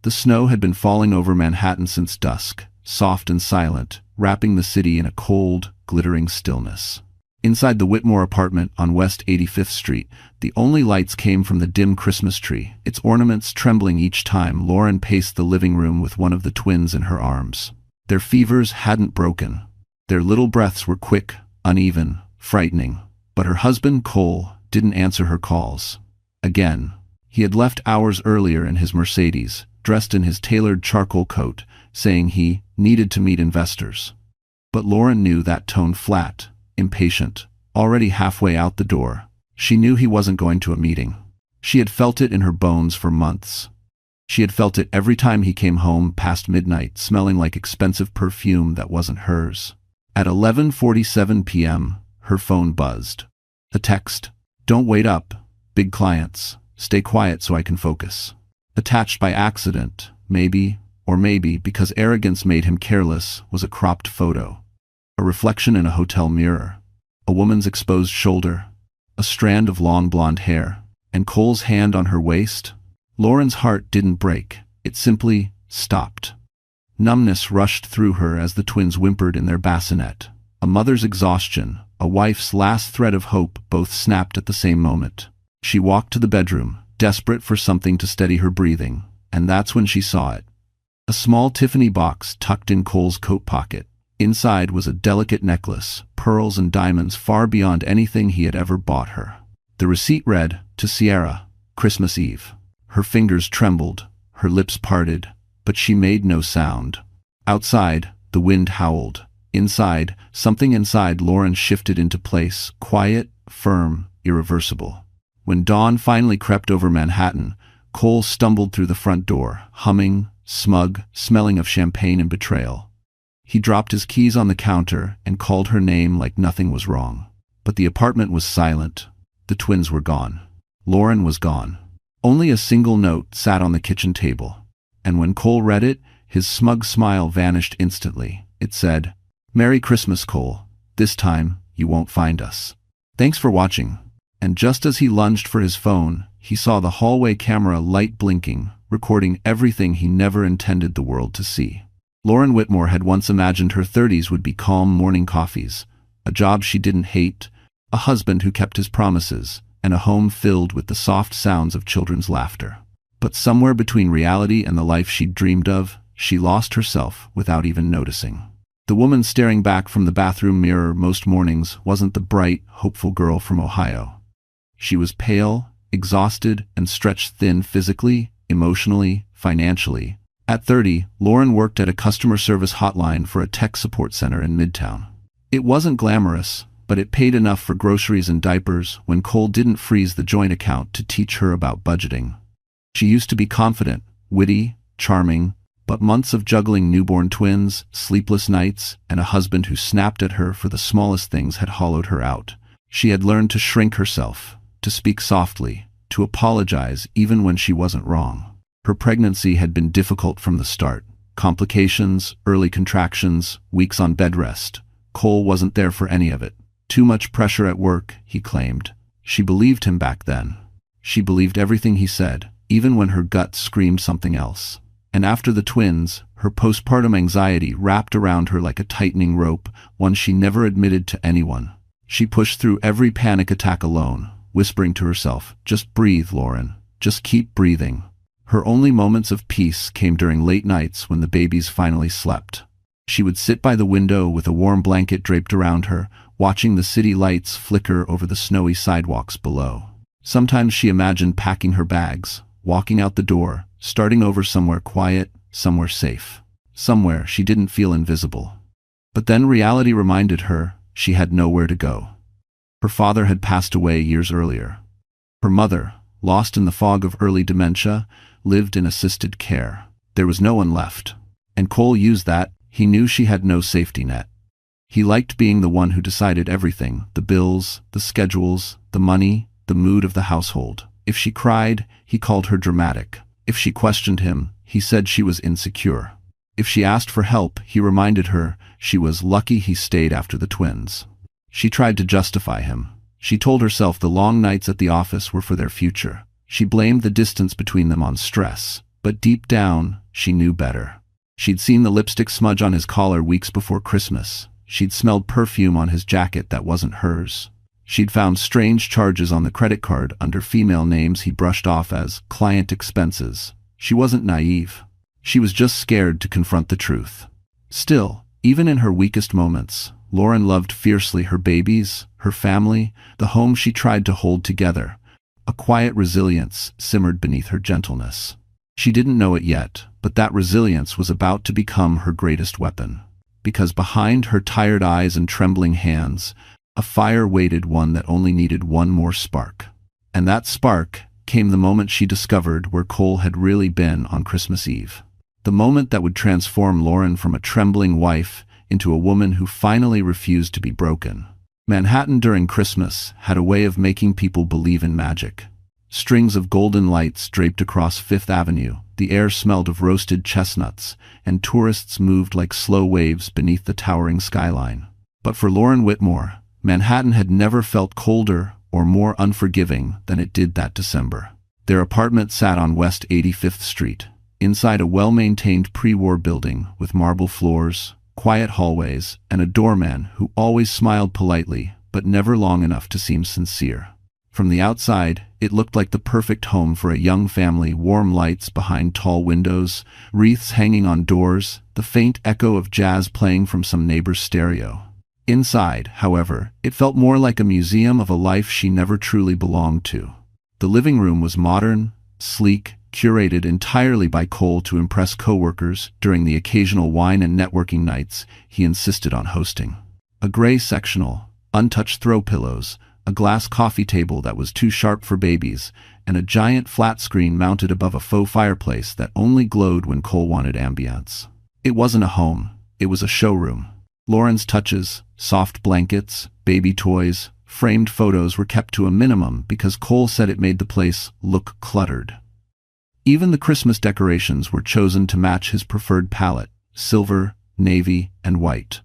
The snow had been falling over Manhattan since dusk, soft and silent, wrapping the city in a cold, glittering stillness. Inside the Whitmore apartment on West 85th Street, the only lights came from the dim Christmas tree, its ornaments trembling each time Lauren paced the living room with one of the twins in her arms. Their fevers hadn't broken. Their little breaths were quick, uneven, frightening. But her husband, Cole, didn't answer her calls. Again. He had left hours earlier in his Mercedes, dressed in his tailored charcoal coat, saying he needed to meet investors. But Lauren knew that tone flat, impatient, already halfway out the door. She knew he wasn't going to a meeting. She had felt it in her bones for months. She had felt it every time he came home past midnight, smelling like expensive perfume that wasn't hers. At 11:47 p.m., her phone buzzed. A text. "Don't wait up. Big clients. Stay quiet so I can focus." Attached by accident, maybe, or maybe because arrogance made him careless, was a cropped photo. A reflection in a hotel mirror. A woman's exposed shoulder. A strand of long blonde hair. And Cole's hand on her waist. Lauren's heart didn't break. It simply stopped. Numbness rushed through her as the twins whimpered in their bassinet. A mother's exhaustion, a wife's last thread of hope both snapped at the same moment. She walked to the bedroom, desperate for something to steady her breathing, and that's when she saw it. A small Tiffany box tucked in Cole's coat pocket. Inside was a delicate necklace, pearls and diamonds far beyond anything he had ever bought her. The receipt read, "To Sierra, Christmas Eve." Her fingers trembled, her lips parted, but she made no sound. Outside, the wind howled. Inside, something inside Lauren shifted into place, quiet, firm, irreversible. When dawn finally crept over Manhattan, Cole stumbled through the front door, humming, smug, smelling of champagne and betrayal. He dropped his keys on the counter and called her name like nothing was wrong. But the apartment was silent. The twins were gone. Lauren was gone. Only a single note sat on the kitchen table. And when Cole read it, his smug smile vanished instantly. It said, "Merry Christmas, Cole. This time, you won't find us. Thanks for watching." And just as he lunged for his phone, he saw the hallway camera light blinking, recording everything he never intended the world to see. Lauren Whitmore had once imagined her 30s would be calm morning coffees, a job she didn't hate, a husband who kept his promises, and a home filled with the soft sounds of children's laughter. But somewhere between reality and the life she'd dreamed of, she lost herself without even noticing. The woman staring back from the bathroom mirror most mornings wasn't the bright, hopeful girl from Ohio. She was pale, exhausted, and stretched thin physically, emotionally, financially. At 30, Lauren worked at a customer service hotline for a tech support center in Midtown. It wasn't glamorous, but it paid enough for groceries and diapers when Cole didn't freeze the joint account to teach her about budgeting. She used to be confident, witty, charming, but months of juggling newborn twins, sleepless nights, and a husband who snapped at her for the smallest things had hollowed her out. She had learned to shrink herself, to speak softly, to apologize even when she wasn't wrong. Her pregnancy had been difficult from the start. Complications, early contractions, weeks on bed rest. Cole wasn't there for any of it. Too much pressure at work, he claimed. She believed him back then. She believed everything he said, even when her gut screamed something else. And after the twins, her postpartum anxiety wrapped around her like a tightening rope, one she never admitted to anyone. She pushed through every panic attack alone, whispering to herself, "Just breathe, Lauren. Just keep breathing." Her only moments of peace came during late nights when the babies finally slept. She would sit by the window with a warm blanket draped around her, watching the city lights flicker over the snowy sidewalks below. Sometimes she imagined packing her bags, walking out the door, starting over somewhere quiet, somewhere safe, somewhere she didn't feel invisible. But then reality reminded her she had nowhere to go. Her father had passed away years earlier. Her mother, lost in the fog of early dementia, lived in assisted care. There was no one left. And Cole used that. He knew she had no safety net. He liked being the one who decided everything, the bills, the schedules, the money, the mood of the household. If she cried, he called her dramatic. If she questioned him, he said she was insecure. If she asked for help, he reminded her she was lucky he stayed after the twins. She tried to justify him. She told herself the long nights at the office were for their future. She blamed the distance between them on stress, But deep down, she knew better. She'd seen the lipstick smudge on his collar weeks before Christmas. She'd smelled perfume on his jacket that wasn't hers. She'd found strange charges on the credit card under female names he brushed off as client expenses. She wasn't naive. She was just scared to confront the truth. Still, even in her weakest moments, Lauren loved fiercely her babies, her family, the home she tried to hold together. A quiet resilience simmered beneath her gentleness. She didn't know it yet, but that resilience was about to become her greatest weapon. Because behind her tired eyes and trembling hands, a fire waited, one that only needed one more spark. And that spark came the moment she discovered where Cole had really been on Christmas Eve. The moment that would transform Lauren from a trembling wife into a woman who finally refused to be broken. Manhattan during Christmas had a way of making people believe in magic. Strings of golden lights draped across Fifth Avenue, the air smelled of roasted chestnuts, and tourists moved like slow waves beneath the towering skyline. But for Lauren Whitmore, Manhattan had never felt colder or more unforgiving than it did that December. Their apartment sat on West 85th Street, inside a well-maintained pre-war building with marble floors, quiet hallways, and a doorman who always smiled politely but never long enough to seem sincere. From the outside, it looked like the perfect home for a young family, warm lights behind tall windows, wreaths hanging on doors, the faint echo of jazz playing from some neighbor's stereo. Inside, however, it felt more like a museum of a life she never truly belonged to. The living room was modern, sleek, curated entirely by Cole to impress coworkers during the occasional wine and networking nights he insisted on hosting. A gray sectional, untouched throw pillows, a glass coffee table that was too sharp for babies, and a giant flat screen mounted above a faux fireplace that only glowed when Cole wanted ambience. It wasn't a home, it was a showroom. Lauren's touches, soft blankets, baby toys, framed photos were kept to a minimum because Cole said it made the place look cluttered. Even the Christmas decorations were chosen to match his preferred palette: silver, navy, and white.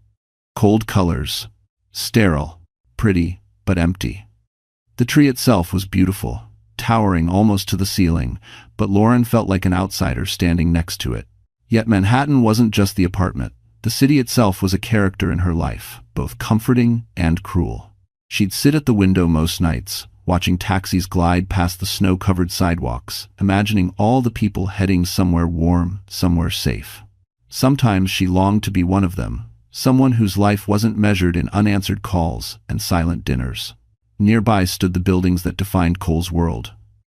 Cold colors. Sterile. Pretty, but empty. The tree itself was beautiful, towering almost to the ceiling, but Lauren felt like an outsider standing next to it. Yet Manhattan wasn't just the apartment. The city itself was a character in her life, both comforting and cruel. She'd sit at the window most nights, watching taxis glide past the snow-covered sidewalks, imagining all the people heading somewhere warm, somewhere safe. Sometimes she longed to be one of them, someone whose life wasn't measured in unanswered calls and silent dinners. Nearby stood the buildings that defined Cole's world.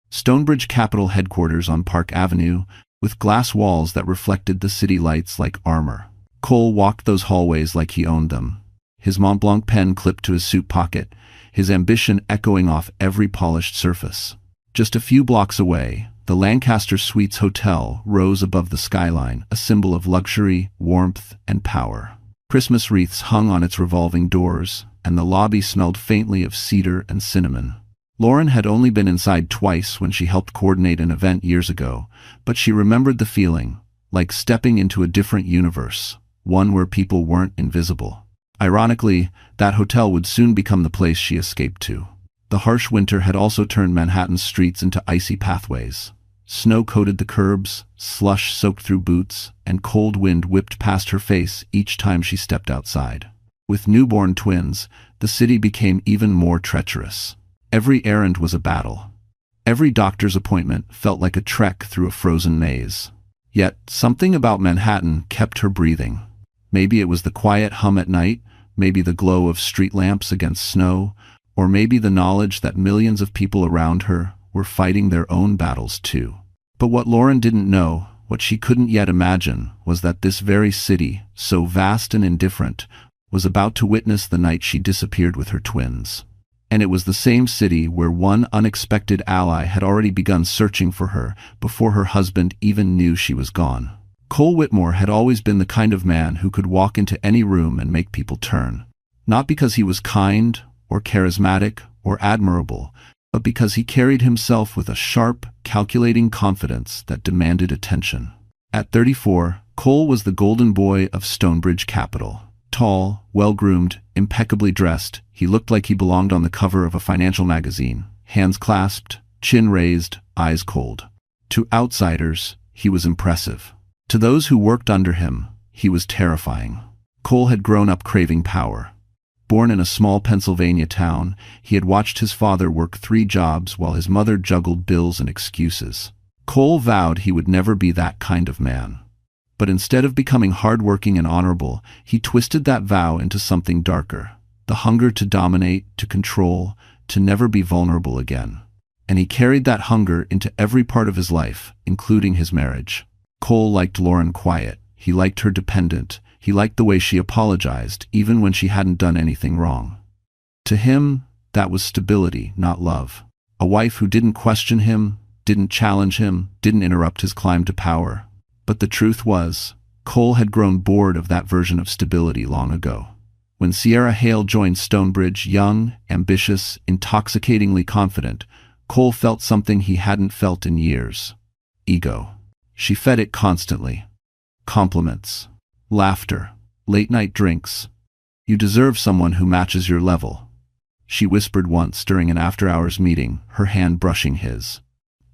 Stonebridge Capital headquarters on Park Avenue, with glass walls that reflected the city lights like armor. Cole walked those hallways like he owned them, his Montblanc pen clipped to his suit pocket, his ambition echoing off every polished surface. Just a few blocks away, the Lancaster Suites Hotel rose above the skyline, a symbol of luxury, warmth, and power. Christmas wreaths hung on its revolving doors, and the lobby smelled faintly of cedar and cinnamon. Lauren had only been inside twice when she helped coordinate an event years ago, but she remembered the feeling, like stepping into a different universe, one where people weren't invisible. Ironically, that hotel would soon become the place she escaped to. The harsh winter had also turned Manhattan's streets into icy pathways. Snow coated the curbs, slush soaked through boots, and cold wind whipped past her face each time she stepped outside. With newborn twins, the city became even more treacherous. Every errand was a battle. Every doctor's appointment felt like a trek through a frozen maze. Yet, something about Manhattan kept her breathing. Maybe it was the quiet hum at night, maybe the glow of street lamps against snow, or maybe the knowledge that millions of people around her were fighting their own battles too. But what Lauren didn't know, what she couldn't yet imagine, was that this very city, so vast and indifferent, was about to witness the night she disappeared with her twins. And it was the same city where one unexpected ally had already begun searching for her before her husband even knew she was gone. Cole Whitmore had always been the kind of man who could walk into any room and make people turn. Not because he was kind, or charismatic, or admirable, but because he carried himself with a sharp, calculating confidence that demanded attention. At 34, Cole was the golden boy of Stonebridge Capital. Tall, well-groomed, impeccably dressed, he looked like he belonged on the cover of a financial magazine, hands clasped, chin raised, eyes cold. To outsiders, he was impressive. To those who worked under him, he was terrifying. Cole had grown up craving power. Born in a small Pennsylvania town, he had watched his father work 3 jobs while his mother juggled bills and excuses. Cole vowed he would never be that kind of man. But instead of becoming hardworking and honorable, he twisted that vow into something darker. The hunger to dominate, to control, to never be vulnerable again. And he carried that hunger into every part of his life, including his marriage. Cole liked Lauren quiet. He liked her dependent. He liked the way she apologized, even when she hadn't done anything wrong. To him, that was stability, not love. A wife who didn't question him, didn't challenge him, didn't interrupt his climb to power. But the truth was, Cole had grown bored of that version of stability long ago. When Sierra Hale joined Stonebridge, young, ambitious, intoxicatingly confident, Cole felt something he hadn't felt in years. Ego. She fed it constantly. Compliments. Laughter. Late-night drinks. "You deserve someone who matches your level," she whispered once during an after-hours meeting, her hand brushing his.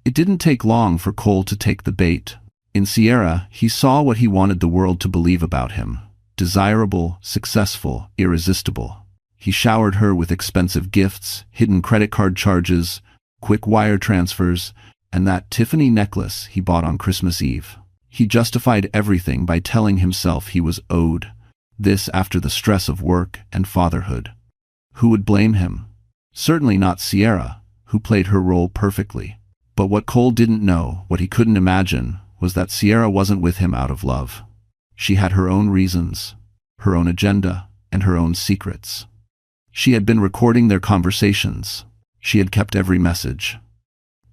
It didn't take long for Cole to take the bait. In Sierra, he saw what he wanted the world to believe about him. Desirable, successful, irresistible. He showered her with expensive gifts, hidden credit card charges, quick wire transfers, and that Tiffany necklace he bought on Christmas Eve. He justified everything by telling himself he was owed. This after the stress of work and fatherhood. Who would blame him? Certainly not Sierra, who played her role perfectly. But what Cole didn't know, what he couldn't imagine, was that Sierra wasn't with him out of love. She had her own reasons, her own agenda, and her own secrets. She had been recording their conversations. She had kept every message,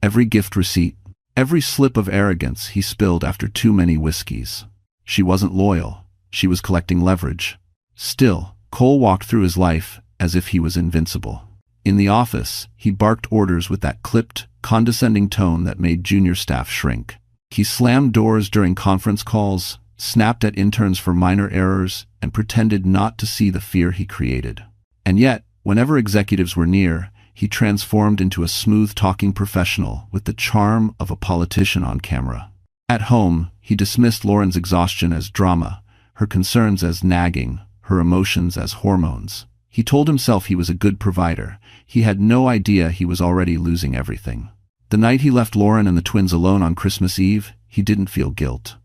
every gift receipt, every slip of arrogance he spilled after too many whiskeys. She wasn't loyal. She was collecting leverage. Still, Cole walked through his life as if he was invincible. In the office, he barked orders with that clipped, condescending tone that made junior staff shrink. He slammed doors during conference calls, snapped at interns for minor errors, and pretended not to see the fear he created. And yet, whenever executives were near, he transformed into a smooth-talking professional with the charm of a politician on camera. At home, he dismissed Lauren's exhaustion as drama, her concerns as nagging, her emotions as hormones. He told himself he was a good provider. He had no idea he was already losing everything. The night he left Lauren and the twins alone on Christmas Eve, he didn't feel guilt.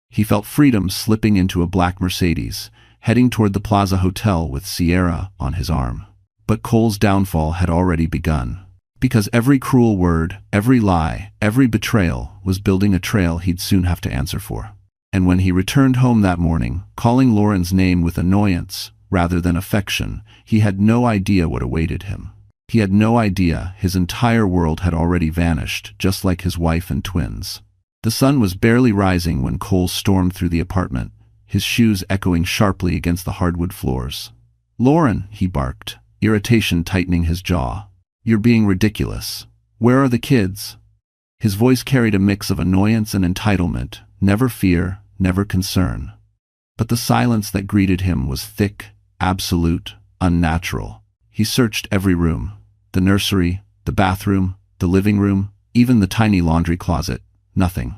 He felt freedom slipping into a black Mercedes, heading toward the Plaza Hotel with Sierra on his arm. But Cole's downfall had already begun. Because every cruel word, every lie, every betrayal was building a trail he'd soon have to answer for. And when he returned home that morning, calling Lauren's name with annoyance rather than affection, he had no idea what awaited him. He had no idea his entire world had already vanished, just like his wife and twins. The sun was barely rising when Cole stormed through the apartment, his shoes echoing sharply against the hardwood floors. "Lauren," he barked, irritation tightening his jaw. "You're being ridiculous. Where are the kids?" His voice carried a mix of annoyance and entitlement, never fear, never concern. But the silence that greeted him was thick, absolute, unnatural. He searched every room. The nursery, the bathroom, the living room, even the tiny laundry closet. Nothing.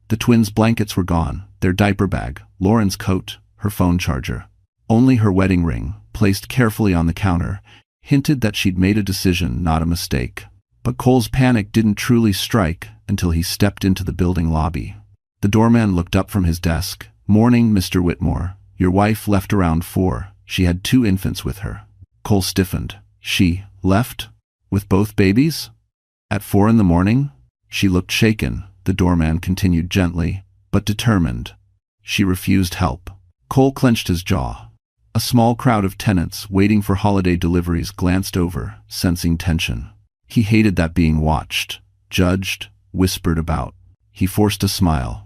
The twins' blankets were gone, their diaper bag, Lauren's coat, her phone charger. Only her wedding ring, placed carefully on the counter, hinted that she'd made a decision, not a mistake. But Cole's panic didn't truly strike until he stepped into the building lobby. The doorman looked up from his desk. "Morning, Mr. Whitmore. Your wife left around 4. She had 2 infants with her." Cole stiffened. "She left? With both babies? At 4 in the morning?" She looked shaken, the doorman continued gently, but determined. "She refused help." Cole clenched his jaw. A small crowd of tenants waiting for holiday deliveries glanced over, sensing tension. He hated that being watched, judged, whispered about. He forced a smile.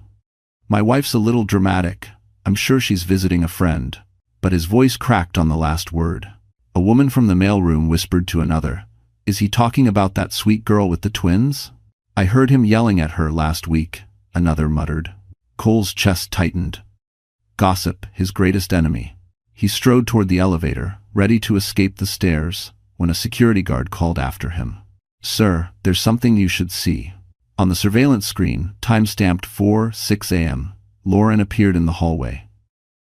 "My wife's a little dramatic. I'm sure she's visiting a friend." But his voice cracked on the last word. A woman from the mailroom whispered to another, "Is he talking about that sweet girl with the twins?" "I heard him yelling at her last week," another muttered. Cole's chest tightened. Gossip, his greatest enemy. He strode toward the elevator, ready to escape the stairs, when a security guard called after him. "Sir, there's something you should see." On the surveillance screen, time-stamped 4:06 a.m., Lauren appeared in the hallway.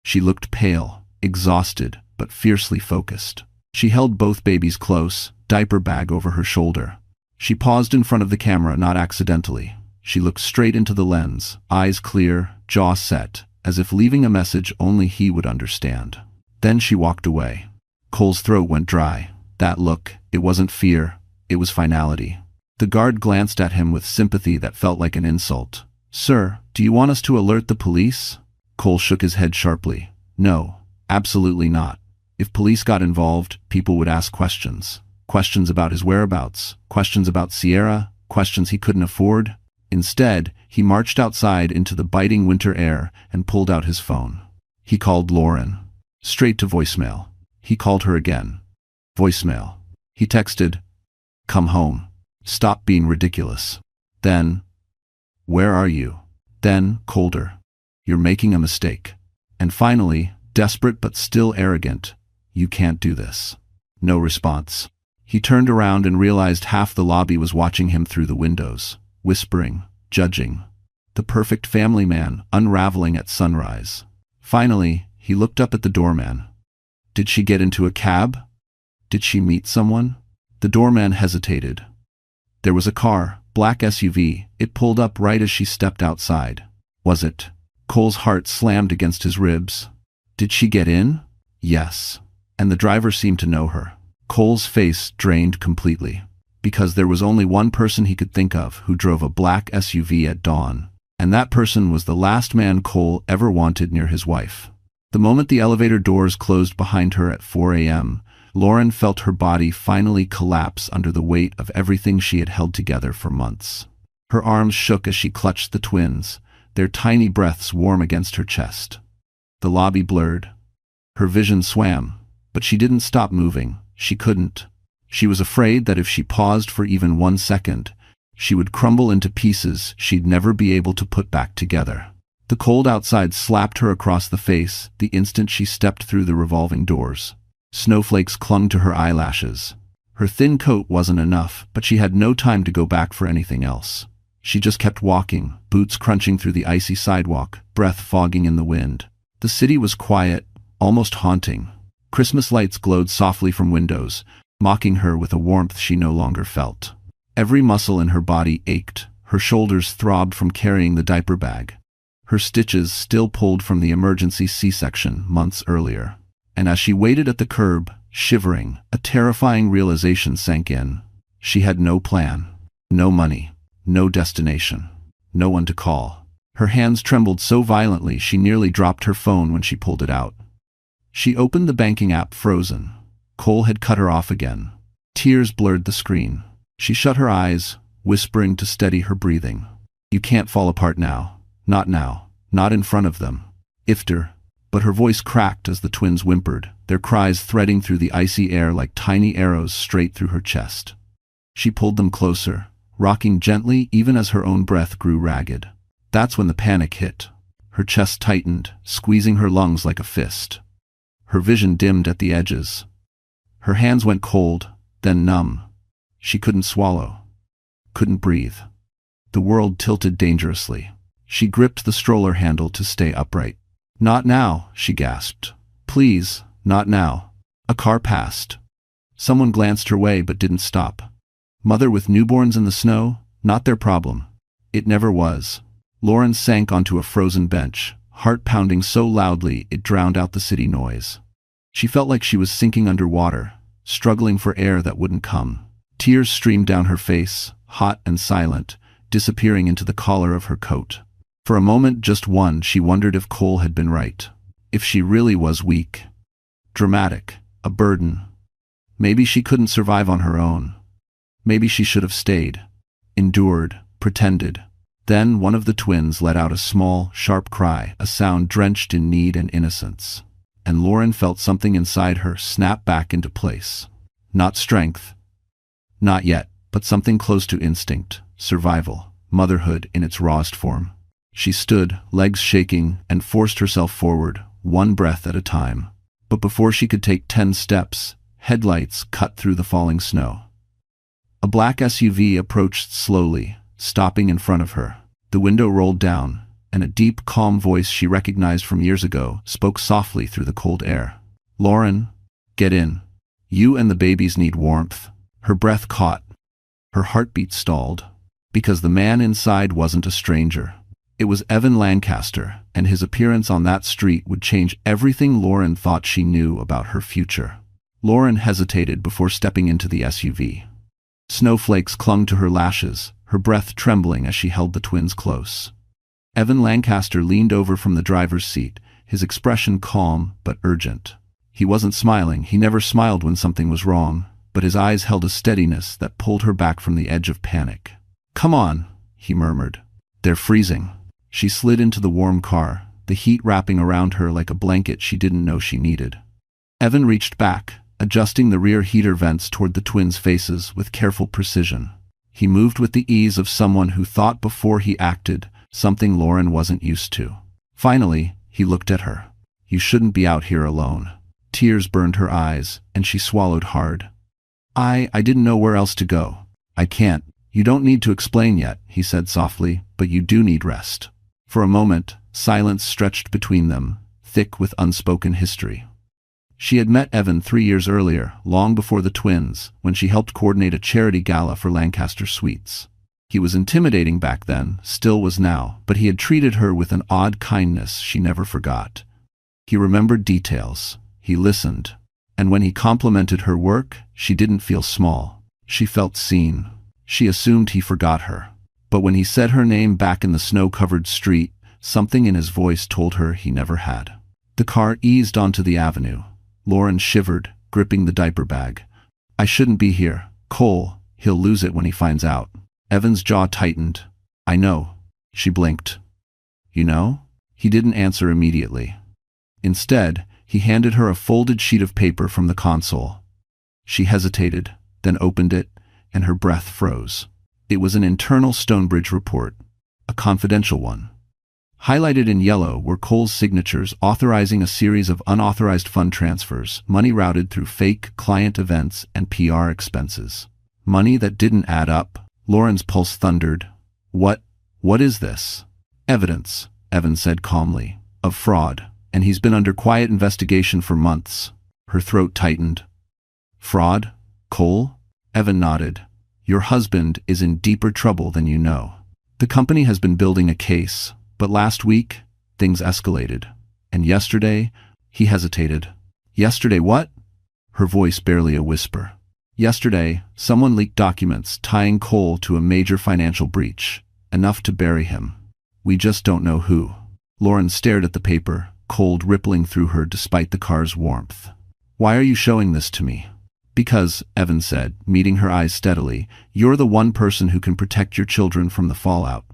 She looked pale, exhausted, but fiercely focused. She held both babies close, diaper bag over her shoulder. She paused in front of the camera, not accidentally. She looked straight into the lens, eyes clear, jaw set, as if leaving a message only he would understand. Then she walked away. Cole's throat went dry. That look, it wasn't fear, it was finality. The guard glanced at him with sympathy that felt like an insult. "Sir, do you want us to alert the police?" Cole shook his head sharply. "No, absolutely not. If police got involved, people would ask questions. Questions about his whereabouts, questions about Sierra, questions he couldn't afford." Instead, he marched outside into the biting winter air and pulled out his phone. He called Lauren. Straight to voicemail. He called her again. Voicemail. He texted, "Come home. Stop being ridiculous." Then, "Where are you?" Then, colder, "You're making a mistake." And finally, desperate but still arrogant, "You can't do this." No response. He turned around and realized half the lobby was watching him through the windows, whispering, judging. The perfect family man unraveling at sunrise. Finally, he looked up at the doorman. Did she get into a cab? Did she meet someone? The doorman hesitated. There was a car, black SUV. It pulled up right as she stepped outside. Was it? Cole's heart slammed against his ribs. Did she get in? Yes. And the driver seemed to know her. Cole's face drained completely. Because there was only one person he could think of who drove a black SUV at dawn. And that person was the last man Cole ever wanted near his wife. The moment the elevator doors closed behind her at 4 a.m., Lauren felt her body finally collapse under the weight of everything she had held together for months. Her arms shook as she clutched the twins, their tiny breaths warm against her chest. The lobby blurred. Her vision swam, but she didn't stop moving. She couldn't. She was afraid that if she paused for even 1 second, she would crumble into pieces she'd never be able to put back together. The cold outside slapped her across the face the instant she stepped through the revolving doors. Snowflakes clung to her eyelashes. Her thin coat wasn't enough, but she had no time to go back for anything else. She just kept walking, boots crunching through the icy sidewalk, breath fogging in the wind. The city was quiet, almost haunting. Christmas lights glowed softly from windows, mocking her with a warmth she no longer felt. Every muscle in her body ached. Her shoulders throbbed from carrying the diaper bag. Her stitches still pulled from the emergency C-section months earlier. And as she waited at the curb, shivering, a terrifying realization sank in. She had no plan, no money, no destination, no one to call. Her hands trembled so violently she nearly dropped her phone when she pulled it out. She opened the banking app, frozen. Cole had cut her off again. Tears blurred the screen. She shut her eyes, whispering to steady her breathing. "You can't fall apart now. Not now. Not in front of them. Iftar." But her voice cracked as the twins whimpered, their cries threading through the icy air like tiny arrows straight through her chest. She pulled them closer, rocking gently even as her own breath grew ragged. That's when the panic hit. Her chest tightened, squeezing her lungs like a fist. Her vision dimmed at the edges. Her hands went cold, then numb. She couldn't swallow. Couldn't breathe. The world tilted dangerously. She gripped the stroller handle to stay upright. "Not now," she gasped. "Please, not now." A car passed. Someone glanced her way but didn't stop. Mother with newborns in the snow? Not their problem. It never was. Lauren sank onto a frozen bench, heart pounding so loudly it drowned out the city noise. She felt like she was sinking underwater, struggling for air that wouldn't come. Tears streamed down her face, hot and silent, disappearing into the collar of her coat. For a moment, just one, she wondered if Cole had been right. If she really was weak. Dramatic. A burden. Maybe she couldn't survive on her own. Maybe she should have stayed. Endured. Pretended. Then one of the twins let out a small, sharp cry, a sound drenched in need and innocence. And Lauren felt something inside her snap back into place. Not strength. Not yet, but something close to instinct, survival, motherhood in its rawest form. She stood, legs shaking, and forced herself forward, one breath at a time. But before she could take 10 steps, headlights cut through the falling snow. A black SUV approached slowly, stopping in front of her. The window rolled down, and a deep, calm voice she recognized from years ago spoke softly through the cold air. "Lauren, get in. You and the babies need warmth." Her breath caught. Her heartbeat stalled. Because the man inside wasn't a stranger. It was Evan Lancaster, and his appearance on that street would change everything Lauren thought she knew about her future. Lauren hesitated before stepping into the SUV. Snowflakes clung to her lashes, her breath trembling as she held the twins close. Evan Lancaster leaned over from the driver's seat, his expression calm but urgent. He wasn't smiling, he never smiled when something was wrong, but his eyes held a steadiness that pulled her back from the edge of panic. "Come on," he murmured. "They're freezing." She slid into the warm car, the heat wrapping around her like a blanket she didn't know she needed. Evan reached back, adjusting the rear heater vents toward the twins' faces with careful precision. He moved with the ease of someone who thought before he acted, something Lauren wasn't used to. Finally, he looked at her. "You shouldn't be out here alone." Tears burned her eyes, and she swallowed hard. I didn't know where else to go. "I can't. You don't need to explain yet," he said softly, "but you do need rest." For a moment, silence stretched between them, thick with unspoken history. She had met Evan 3 years earlier, long before the twins, when she helped coordinate a charity gala for Lancaster Suites. He was intimidating back then, still was now, but he had treated her with an odd kindness she never forgot. He remembered details. He listened. And when he complimented her work, she didn't feel small. She felt seen. She assumed he forgot her. But when he said her name back in the snow-covered street, something in his voice told her he never had. The car eased onto the avenue. Lauren shivered, gripping the diaper bag. "I shouldn't be here. Cole, he'll lose it when he finds out." Evan's jaw tightened. "I know." She blinked. "You know?" He didn't answer immediately. Instead, he handed her a folded sheet of paper from the console. She hesitated, then opened it, and her breath froze. It was an internal Stonebridge report, a confidential one. Highlighted in yellow were Cole's signatures authorizing a series of unauthorized fund transfers, money routed through fake client events and PR expenses. Money that didn't add up. Lauren's pulse thundered. What is this?" "Evidence," Evan said calmly, "of fraud, and he's been under quiet investigation for months." Her throat tightened. "Fraud? Cole?" Evan nodded. "Your husband is in deeper trouble than you know. The company has been building a case, but last week, things escalated. And yesterday," he hesitated. "Yesterday what?" Her voice barely a whisper. "Yesterday, someone leaked documents tying Cole to a major financial breach, enough to bury him. We just don't know who." Lauren stared at the paper, cold rippling through her despite the car's warmth. "Why are you showing this to me?" "Because," Evan said, meeting her eyes steadily, "you're the one person who can protect your children from the fallout.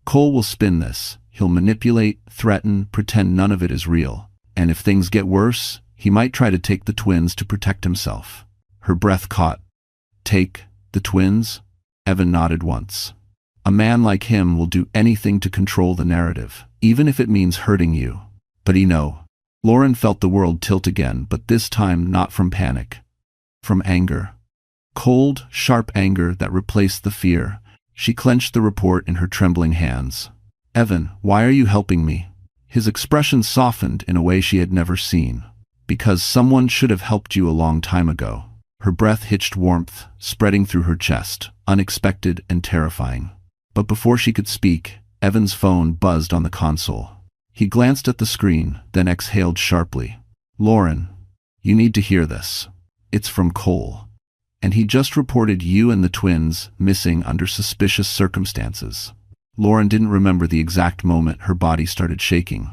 Cole will spin this. He'll manipulate, threaten, pretend none of it is real. And if things get worse, he might try to take the twins to protect himself." Her breath caught. "Take the twins?" Evan nodded once. "A man like him will do anything to control the narrative, even if it means hurting you." "But he know." Lauren felt the world tilt again, but this time not from panic. From anger. Cold, sharp anger that replaced the fear. She clenched the report in her trembling hands. "Evan, why are you helping me?" His expression softened in a way she had never seen. "Because someone should have helped you a long time ago." Her breath hitched warmth, spreading through her chest, unexpected and terrifying. But before she could speak, Evan's phone buzzed on the console. He glanced at the screen, then exhaled sharply. "Lauren, you need to hear this. It's from Cole. And he just reported you and the twins missing under suspicious circumstances." Lauren didn't remember the exact moment her body started shaking.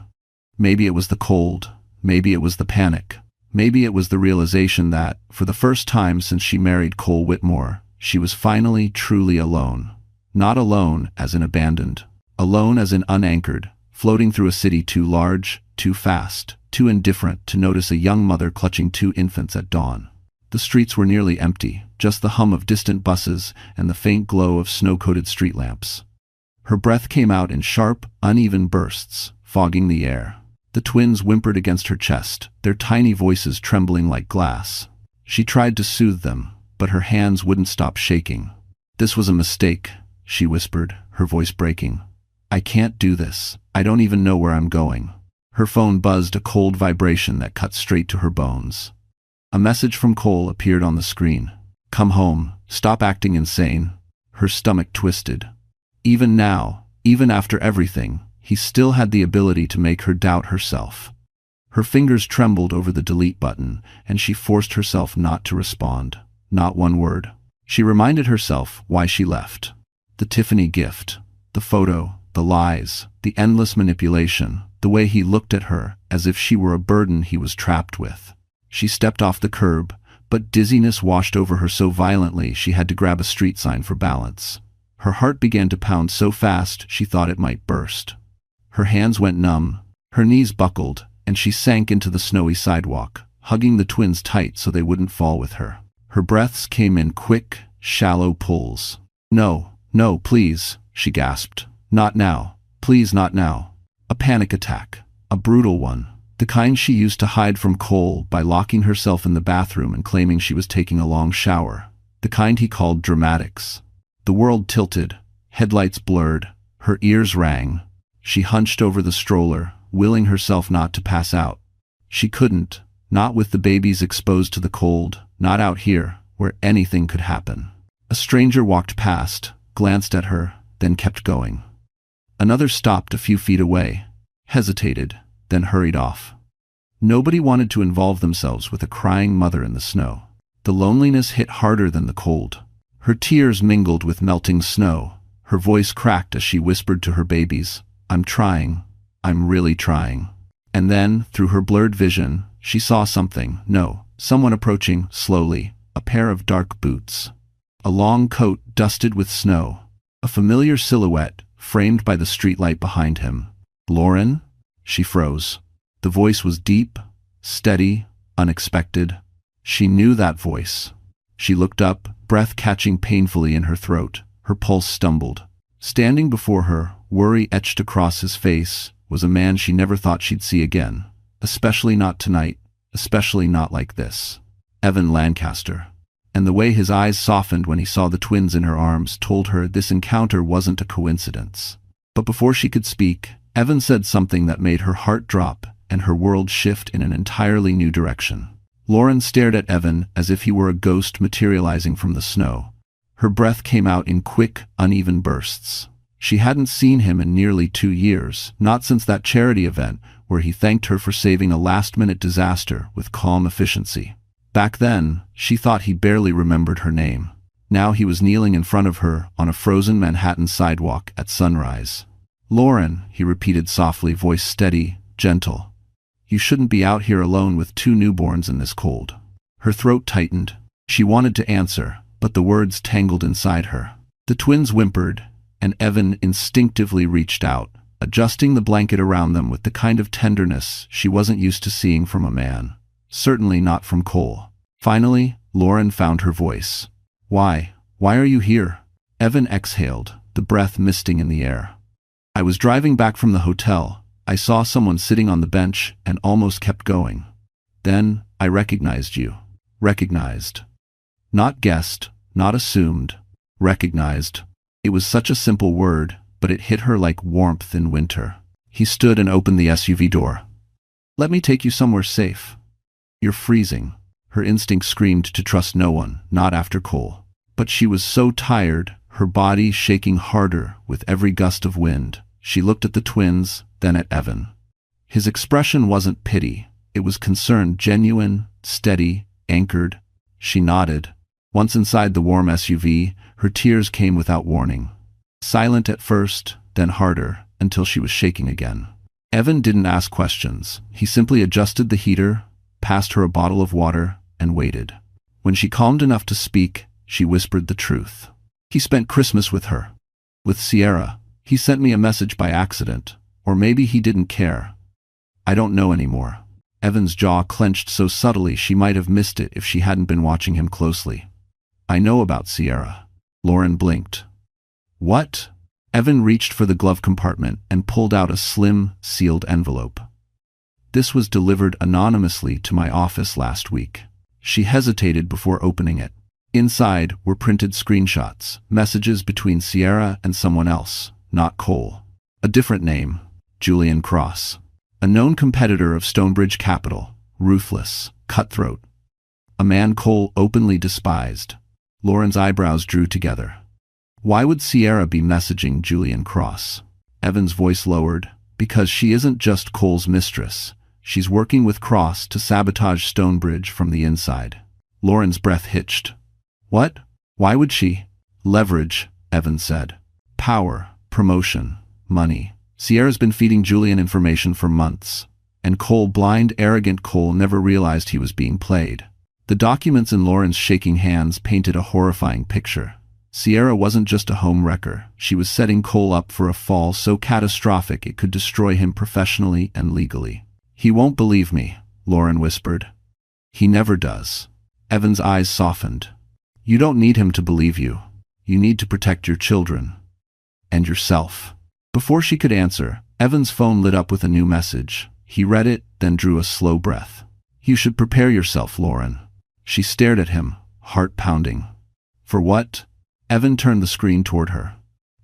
Maybe it was the cold. Maybe it was the panic. Maybe it was the realization that, for the first time since she married Cole Whitmore, she was finally truly alone. Not alone as in abandoned. Alone as in unanchored, floating through a city too large, too fast, too indifferent to notice a young mother clutching 2 infants at dawn. The streets were nearly empty, just the hum of distant buses and the faint glow of snow-coated street lamps. Her breath came out in sharp, uneven bursts, fogging the air. The twins whimpered against her chest, their tiny voices trembling like glass. She tried to soothe them, but her hands wouldn't stop shaking. This was a mistake, she whispered, her voice breaking. I can't do this. I don't even know where I'm going. Her phone buzzed, a cold vibration that cut straight to her bones. A message from Cole appeared on the screen. Come home. Stop acting insane. Her stomach twisted. Even now, even after everything, he still had the ability to make her doubt herself. Her fingers trembled over the delete button, and she forced herself not to respond. Not one word. She reminded herself why she left. The Tiffany gift. The photo. The lies. The endless manipulation. The way he looked at her, as if she were a burden he was trapped with. She stepped off the curb, but dizziness washed over her so violently she had to grab a street sign for balance. Her heart began to pound so fast she thought it might burst. Her hands went numb, her knees buckled, and she sank into the snowy sidewalk, hugging the twins tight so they wouldn't fall with her. Her breaths came in quick, shallow pulls. No, no, please, she gasped. Not now. Please, not now. A panic attack. A brutal one. The kind she used to hide from Cole by locking herself in the bathroom and claiming she was taking a long shower. The kind he called dramatics. The world tilted, headlights blurred, her ears rang. She hunched over the stroller, willing herself not to pass out. She couldn't, not with the babies exposed to the cold, not out here, where anything could happen. A stranger walked past, glanced at her, then kept going. Another stopped a few feet away, hesitated, then hurried off. Nobody wanted to involve themselves with a crying mother in the snow. The loneliness hit harder than the cold. Her tears mingled with melting snow. Her voice cracked as she whispered to her babies, I'm trying. I'm really trying. And then, through her blurred vision, she saw something. No, someone approaching, slowly. A pair of dark boots. A long coat dusted with snow. A familiar silhouette, framed by the streetlight behind him. Lauren? She froze. The voice was deep, steady, unexpected. She knew that voice. She looked up, breath catching painfully in her throat. Her pulse stumbled. Standing before her, worry etched across his face, was a man she never thought she'd see again. Especially not tonight, especially not like this. Evan Lancaster. And the way his eyes softened when he saw the twins in her arms told her this encounter wasn't a coincidence. But before she could speak, Evan said something that made her heart drop and her world shift in an entirely new direction. Lauren stared at Evan as if he were a ghost materializing from the snow. Her breath came out in quick, uneven bursts. She hadn't seen him in nearly 2 years, not since that charity event where he thanked her for saving a last-minute disaster with calm efficiency. Back then, she thought he barely remembered her name. Now he was kneeling in front of her on a frozen Manhattan sidewalk at sunrise. Lauren, he repeated softly, voice steady, gentle. You shouldn't be out here alone with 2 newborns in this cold. Her throat tightened. She wanted to answer, but the words tangled inside her. The twins whimpered, and Evan instinctively reached out, adjusting the blanket around them with the kind of tenderness she wasn't used to seeing from a man. Certainly not from Cole. Finally, Lauren found her voice. Why? Why are you here? Evan exhaled, the breath misting in the air. I was driving back from the hotel. I saw someone sitting on the bench and almost kept going. Then, I recognized you. Recognized. Not guessed, not assumed. Recognized. It was such a simple word, but it hit her like warmth in winter. He stood and opened the SUV door. Let me take you somewhere safe. You're freezing. Her instinct screamed to trust no one, not after Cole. But she was so tired, her body shaking harder with every gust of wind. She looked at the twins, then at Evan. His expression wasn't pity. It was concern, genuine, steady, anchored. She nodded. Once inside the warm SUV, her tears came without warning. Silent at first, then harder, until she was shaking again. Evan didn't ask questions. He simply adjusted the heater, passed her a bottle of water, and waited. When she calmed enough to speak, she whispered the truth. He spent Christmas with her. With Sierra. He sent me a message by accident. Or maybe he didn't care. I don't know anymore. Evan's jaw clenched so subtly she might have missed it if she hadn't been watching him closely. I know about Sierra. Lauren blinked. What? Evan reached for the glove compartment and pulled out a slim, sealed envelope. This was delivered anonymously to my office last week. She hesitated before opening it. Inside were printed screenshots, messages between Sierra and someone else, not Cole. A different name, Julian Cross. A known competitor of Stonebridge Capital, ruthless, cutthroat. A man Cole openly despised. Lauren's eyebrows drew together. Why would Sierra be messaging Julian Cross? Evan's voice lowered. Because she isn't just Cole's mistress. She's working with Cross to sabotage Stonebridge from the inside. Lauren's breath hitched. What? Why would she? Leverage, Evan said. Power, promotion, money. Sierra's been feeding Julian information for months. And Cole, blind, arrogant Cole, never realized he was being played. The documents in Lauren's shaking hands painted a horrifying picture. Sierra wasn't just a home wrecker. She was setting Cole up for a fall so catastrophic it could destroy him professionally and legally. He won't believe me, Lauren whispered. He never does. Evan's eyes softened. You don't need him to believe you. You need to protect your children. And yourself. Before she could answer, Evan's phone lit up with a new message. He read it, then drew a slow breath. You should prepare yourself, Lauren. She stared at him, heart pounding. For what? Evan turned the screen toward her.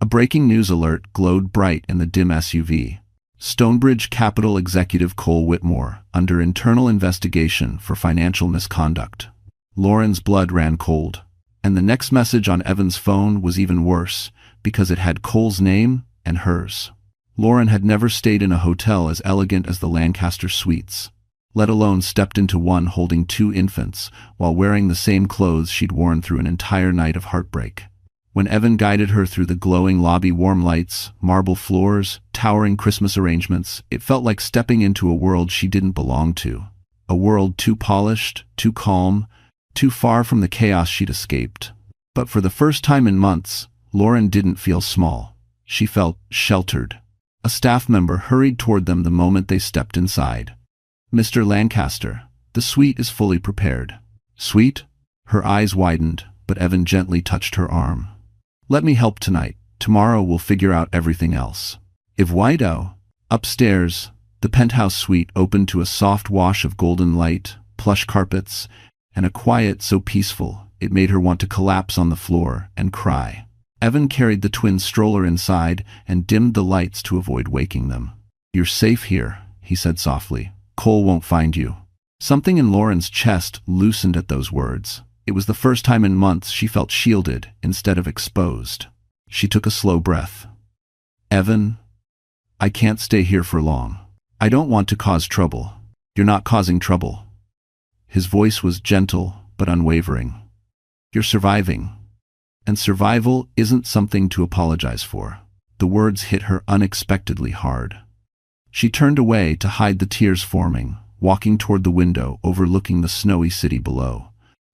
A breaking news alert glowed bright in the dim SUV. Stonebridge Capital executive Cole Whitmore under internal investigation for financial misconduct. Lauren's blood ran cold. And the next message on Evan's phone was even worse, because it had Cole's name and hers. Lauren had never stayed in a hotel as elegant as the Lancaster Suites, let alone stepped into one holding 2 infants while wearing the same clothes she'd worn through an entire night of heartbreak. When Evan guided her through the glowing lobby, warm lights, marble floors, towering Christmas arrangements, it felt like stepping into a world she didn't belong to. A world too polished, too calm, too far from the chaos she'd escaped. But for the first time in months, Lauren didn't feel small. She felt sheltered. A staff member hurried toward them the moment they stepped inside. Mr. Lancaster, the suite is fully prepared. Suite? Her eyes widened, but Evan gently touched her arm. Let me help tonight. Tomorrow we'll figure out everything else. If Wido. Upstairs, the penthouse suite opened to a soft wash of golden light, plush carpets, and a quiet so peaceful it made her want to collapse on the floor and cry. Evan carried the twin stroller inside and dimmed the lights to avoid waking them. You're safe here, he said softly. Cole won't find you. Something in Lauren's chest loosened at those words. It was the first time in months she felt shielded instead of exposed. She took a slow breath. Evan, I can't stay here for long. I don't want to cause trouble. You're not causing trouble. His voice was gentle but unwavering. You're surviving. And survival isn't something to apologize for. The words hit her unexpectedly hard. She turned away to hide the tears forming, walking toward the window overlooking the snowy city below.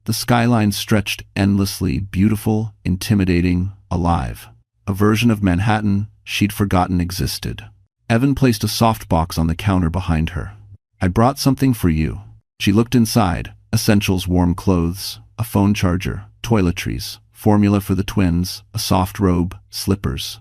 The skyline stretched endlessly, beautiful, intimidating, alive. A version of Manhattan she'd forgotten existed. Evan placed a softbox on the counter behind her. I brought something for you. She looked inside. Essentials, warm clothes, a phone charger, toiletries, formula for the twins, a soft robe, slippers.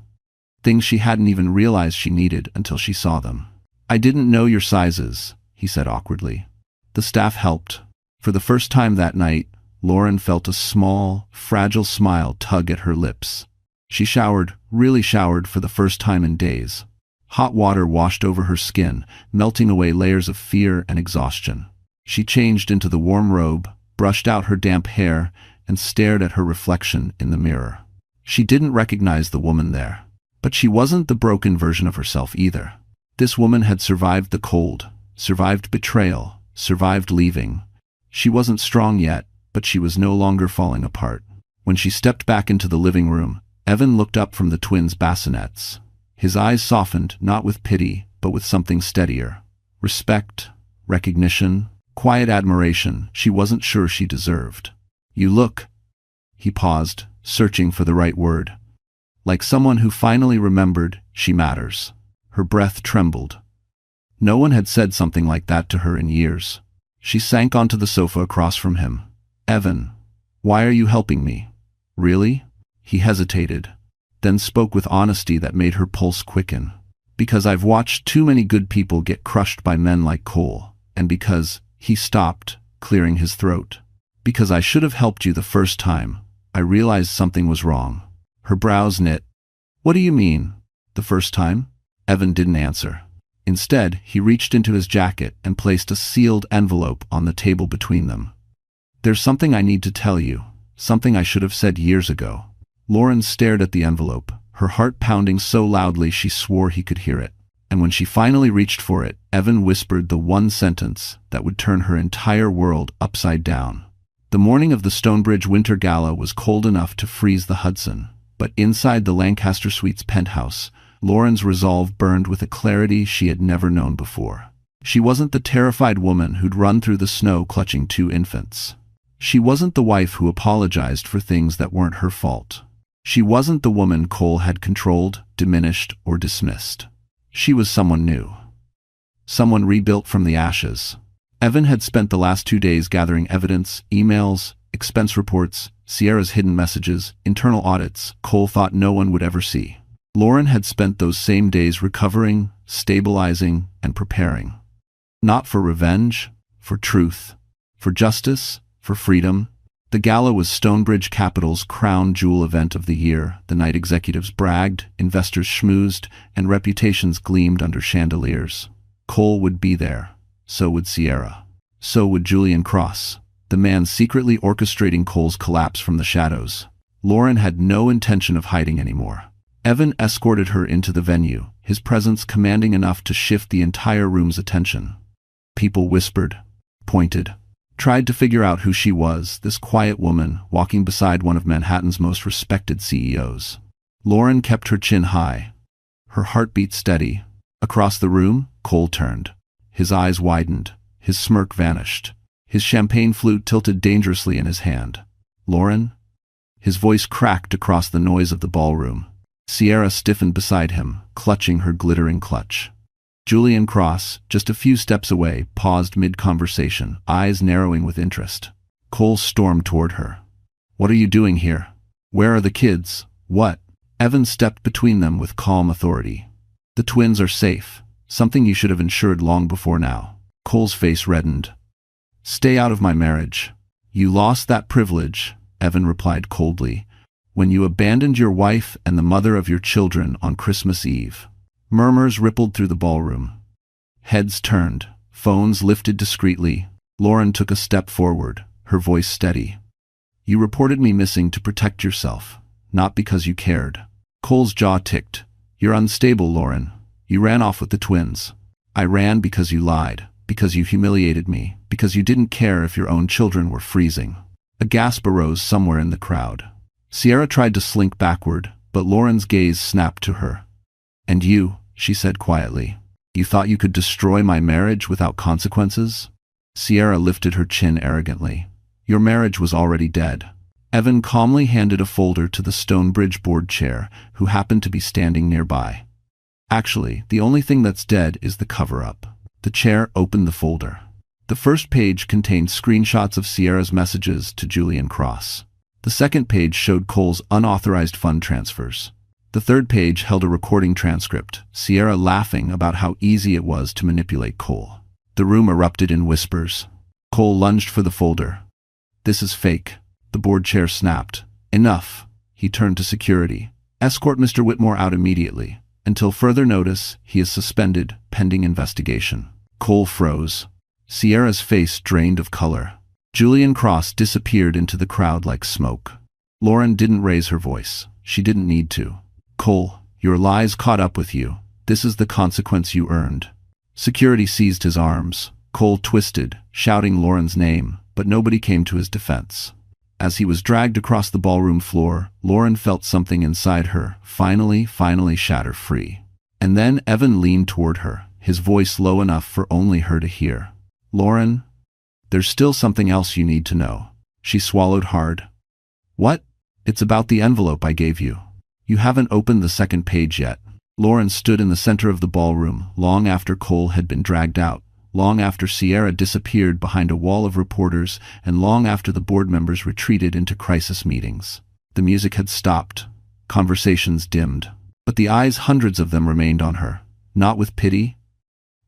Things she hadn't even realized she needed until she saw them. I didn't know your sizes, he said awkwardly. The staff helped. For the first time that night, Lauren felt a small, fragile smile tug at her lips. She showered, really showered for the first time in days. Hot water washed over her skin, melting away layers of fear and exhaustion. She changed into the warm robe, brushed out her damp hair, and stared at her reflection in the mirror. She didn't recognize the woman there. But she wasn't the broken version of herself either. This woman had survived the cold, survived betrayal, survived leaving. She wasn't strong yet, but she was no longer falling apart. When she stepped back into the living room, Evan looked up from the twins' bassinets. His eyes softened, not with pity, but with something steadier. Respect, recognition, quiet admiration she wasn't sure she deserved. You look. He paused, searching for the right word. Like someone who finally remembered she matters. Her breath trembled. No one had said something like that to her in years. She sank onto the sofa across from him. Evan, why are you helping me? Really? He hesitated, then spoke with honesty that made her pulse quicken. Because I've watched too many good people get crushed by men like Cole, and because he stopped, clearing his throat. Because I should have helped you the first time. I realized something was wrong. Her brows knit. What do you mean? The first time? Evan didn't answer. Instead, he reached into his jacket and placed a sealed envelope on the table between them. There's something I need to tell you. Something I should have said years ago. Lauren stared at the envelope, her heart pounding so loudly she swore he could hear it. And when she finally reached for it, Evan whispered the one sentence that would turn her entire world upside down. The morning of the Stonebridge Winter Gala was cold enough to freeze the Hudson, but inside the Lancaster Suites penthouse, Lauren's resolve burned with a clarity she had never known before. She wasn't the terrified woman who'd run through the snow clutching 2 infants. She wasn't the wife who apologized for things that weren't her fault. She wasn't the woman Cole had controlled, diminished, or dismissed. She was someone new. Someone rebuilt from the ashes. Evan had spent the last 2 days gathering evidence, emails, expense reports, Sierra's hidden messages, internal audits Cole thought no one would ever see. Lauren had spent those same days recovering, stabilizing, and preparing. Not for revenge, for truth, for justice, for freedom. The gala was Stonebridge Capital's crown jewel event of the year. The night executives bragged, investors schmoozed, and reputations gleamed under chandeliers. Cole would be there. So would Sierra. So would Julian Cross, the man secretly orchestrating Cole's collapse from the shadows. Lauren had no intention of hiding anymore. Evan escorted her into the venue, his presence commanding enough to shift the entire room's attention. People whispered, pointed, tried to figure out who she was, this quiet woman walking beside one of Manhattan's most respected CEOs. Lauren kept her chin high, her heartbeat steady. Across the room, Cole turned. His eyes widened, his smirk vanished, his champagne flute tilted dangerously in his hand. Lauren? His voice cracked across the noise of the ballroom. Sierra stiffened beside him, clutching her glittering clutch. Julian Cross, just a few steps away, paused mid-conversation, eyes narrowing with interest. Cole stormed toward her. What are you doing here? Where are the kids? What? Evan stepped between them with calm authority. The twins are safe. Something you should have ensured long before now. Cole's face reddened. Stay out of my marriage. You lost that privilege, Evan replied coldly, when you abandoned your wife and the mother of your children on Christmas Eve. Murmurs rippled through the ballroom. Heads turned, phones lifted discreetly. Lauren took a step forward, her voice steady. You reported me missing to protect yourself, not because you cared. Cole's jaw ticked. You're unstable, Lauren. You ran off with the twins. I ran because you lied, because you humiliated me, because you didn't care if your own children were freezing. A gasp arose somewhere in the crowd. Sierra tried to slink backward, but Lauren's gaze snapped to her. And you, she said quietly, you thought you could destroy my marriage without consequences? Sierra lifted her chin arrogantly. Your marriage was already dead. Evan calmly handed a folder to the Stonebridge board chair, who happened to be standing nearby. Actually, the only thing that's dead is the cover-up. The chair opened the folder. The first page contained screenshots of Sierra's messages to Julian Cross. The second page showed Cole's unauthorized fund transfers. The third page held a recording transcript, Sierra laughing about how easy it was to manipulate Cole. The room erupted in whispers. Cole lunged for the folder. This is fake. The board chair snapped. Enough. He turned to security. Escort Mr. Whitmore out immediately. Until further notice, he is suspended, pending investigation. Cole froze. Sierra's face drained of color. Julian Cross disappeared into the crowd like smoke. Lauren didn't raise her voice. She didn't need to. Cole, your lies caught up with you. This is the consequence you earned. Security seized his arms. Cole twisted, shouting Lauren's name, but nobody came to his defense. As he was dragged across the ballroom floor, Lauren felt something inside her finally shatter free. And then Evan leaned toward her, his voice low enough for only her to hear. Lauren, there's still something else you need to know. She swallowed hard. What? It's about the envelope I gave you. You haven't opened the second page yet. Lauren stood in the center of the ballroom, long after Cole had been dragged out, long after Sierra disappeared behind a wall of reporters, and long after the board members retreated into crisis meetings. The music had stopped. Conversations dimmed. But the eyes, hundreds of them, remained on her. Not with pity,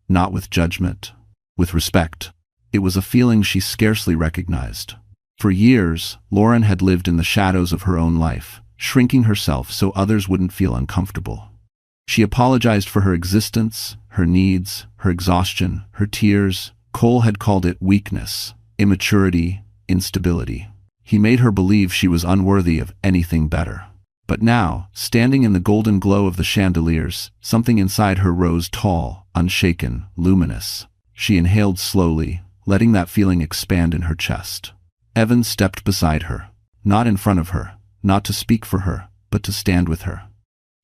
not with judgment, with respect. It was a feeling she scarcely recognized. For years, Lauren had lived in the shadows of her own life, shrinking herself so others wouldn't feel uncomfortable. She apologized for her existence, her needs, her exhaustion, her tears. Cole had called it weakness, immaturity, instability. He made her believe she was unworthy of anything better. But now, standing in the golden glow of the chandeliers, something inside her rose tall, unshaken, luminous. She inhaled slowly, letting that feeling expand in her chest. Evan stepped beside her, not in front of her, not to speak for her, but to stand with her.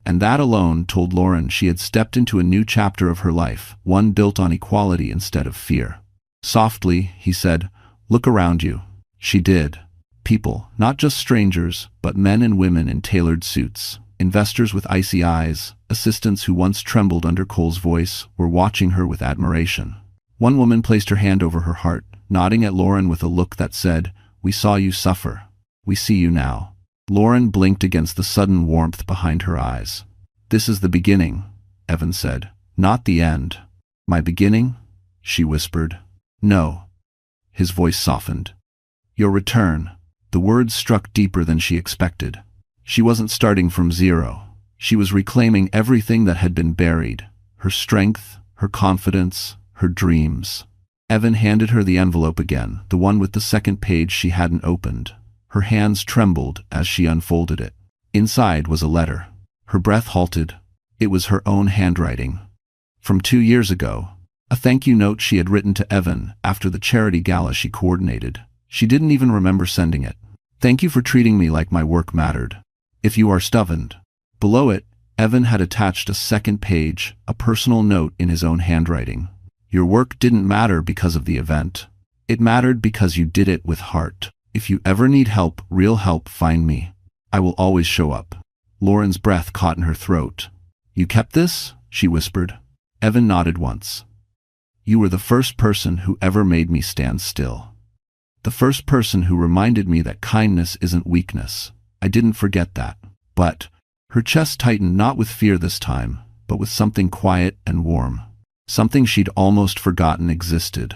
And that alone told Lauren she had stepped into a new chapter of her life, one built on equality instead of fear. Softly, he said, "Look around you." She did. People, not just strangers, but men and women in tailored suits, investors with icy eyes, assistants who once trembled under Cole's voice, were watching her with admiration. One woman placed her hand over her heart, nodding at Lauren with a look that said, "We saw you suffer. We see you now." Lauren blinked against the sudden warmth behind her eyes. "This is the beginning," Evan said. "Not the end." "My beginning?" she whispered. "No." His voice softened. "Your return." The words struck deeper than she expected. She wasn't starting from zero. She was reclaiming everything that had been buried. Her strength, her confidence, her dreams. Evan handed her the envelope again, the one with the second page she hadn't opened. Her hands trembled as she unfolded it. Inside was a letter. Her breath halted. It was her own handwriting. From 2 years ago. A thank you note she had written to Evan after the charity gala she coordinated. She didn't even remember sending it. "Thank you for treating me like my work mattered. If you are stubborn." Below it, Evan had attached a second page, a personal note in his own handwriting. "Your work didn't matter because of the event. It mattered because you did it with heart. If you ever need help, real help, find me. I will always show up." Lauren's breath caught in her throat. "You kept this?" she whispered. Evan nodded once. "You were the first person who ever made me stand still. The first person who reminded me that kindness isn't weakness. I didn't forget that." But her chest tightened, not with fear this time, but with something quiet and warm. Something she'd almost forgotten existed.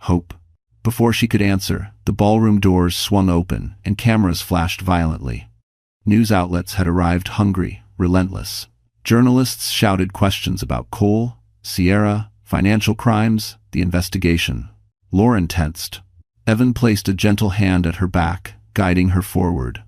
Hope. Before she could answer, the ballroom doors swung open and cameras flashed violently. News outlets had arrived, hungry, relentless. Journalists shouted questions about Cole, Sierra, financial crimes, the investigation. Lauren tensed. Evan placed a gentle hand at her back, guiding her forward.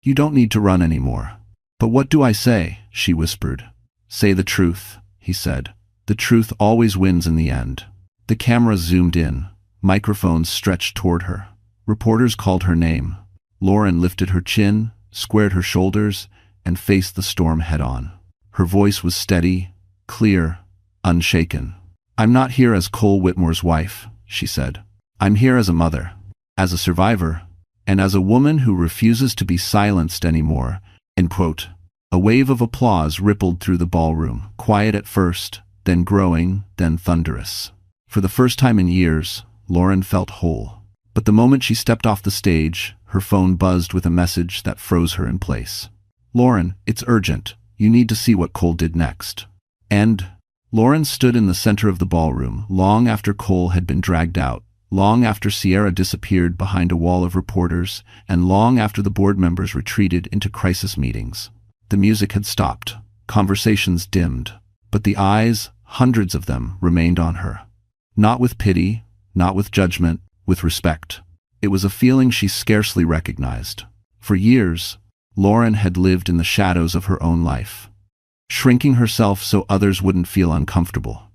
"You don't need to run anymore." "But what do I say?" she whispered. "Say the truth," he said. "The truth always wins in the end." The camera zoomed in. Microphones stretched toward her. Reporters called her name. Lauren lifted her chin, squared her shoulders, and faced the storm head-on. Her voice was steady, clear, unshaken. "I'm not here as Cole Whitmore's wife," she said. "I'm here as a mother, as a survivor, and as a woman who refuses to be silenced anymore." End quote. A wave of applause rippled through the ballroom, quiet at first, then growing, then thunderous. For the first time in years, Lauren felt whole. But the moment she stepped off the stage, her phone buzzed with a message that froze her in place. "Lauren, it's urgent. You need to see what Cole did next." And Lauren stood in the center of the ballroom, long after Cole had been dragged out, long after Sierra disappeared behind a wall of reporters, and long after the board members retreated into crisis meetings. The music had stopped, conversations dimmed, but the eyes, hundreds of them, remained on her. Not with pity, not with judgment, with respect. It was a feeling she scarcely recognized. For years, Lauren had lived in the shadows of her own life, shrinking herself so others wouldn't feel uncomfortable.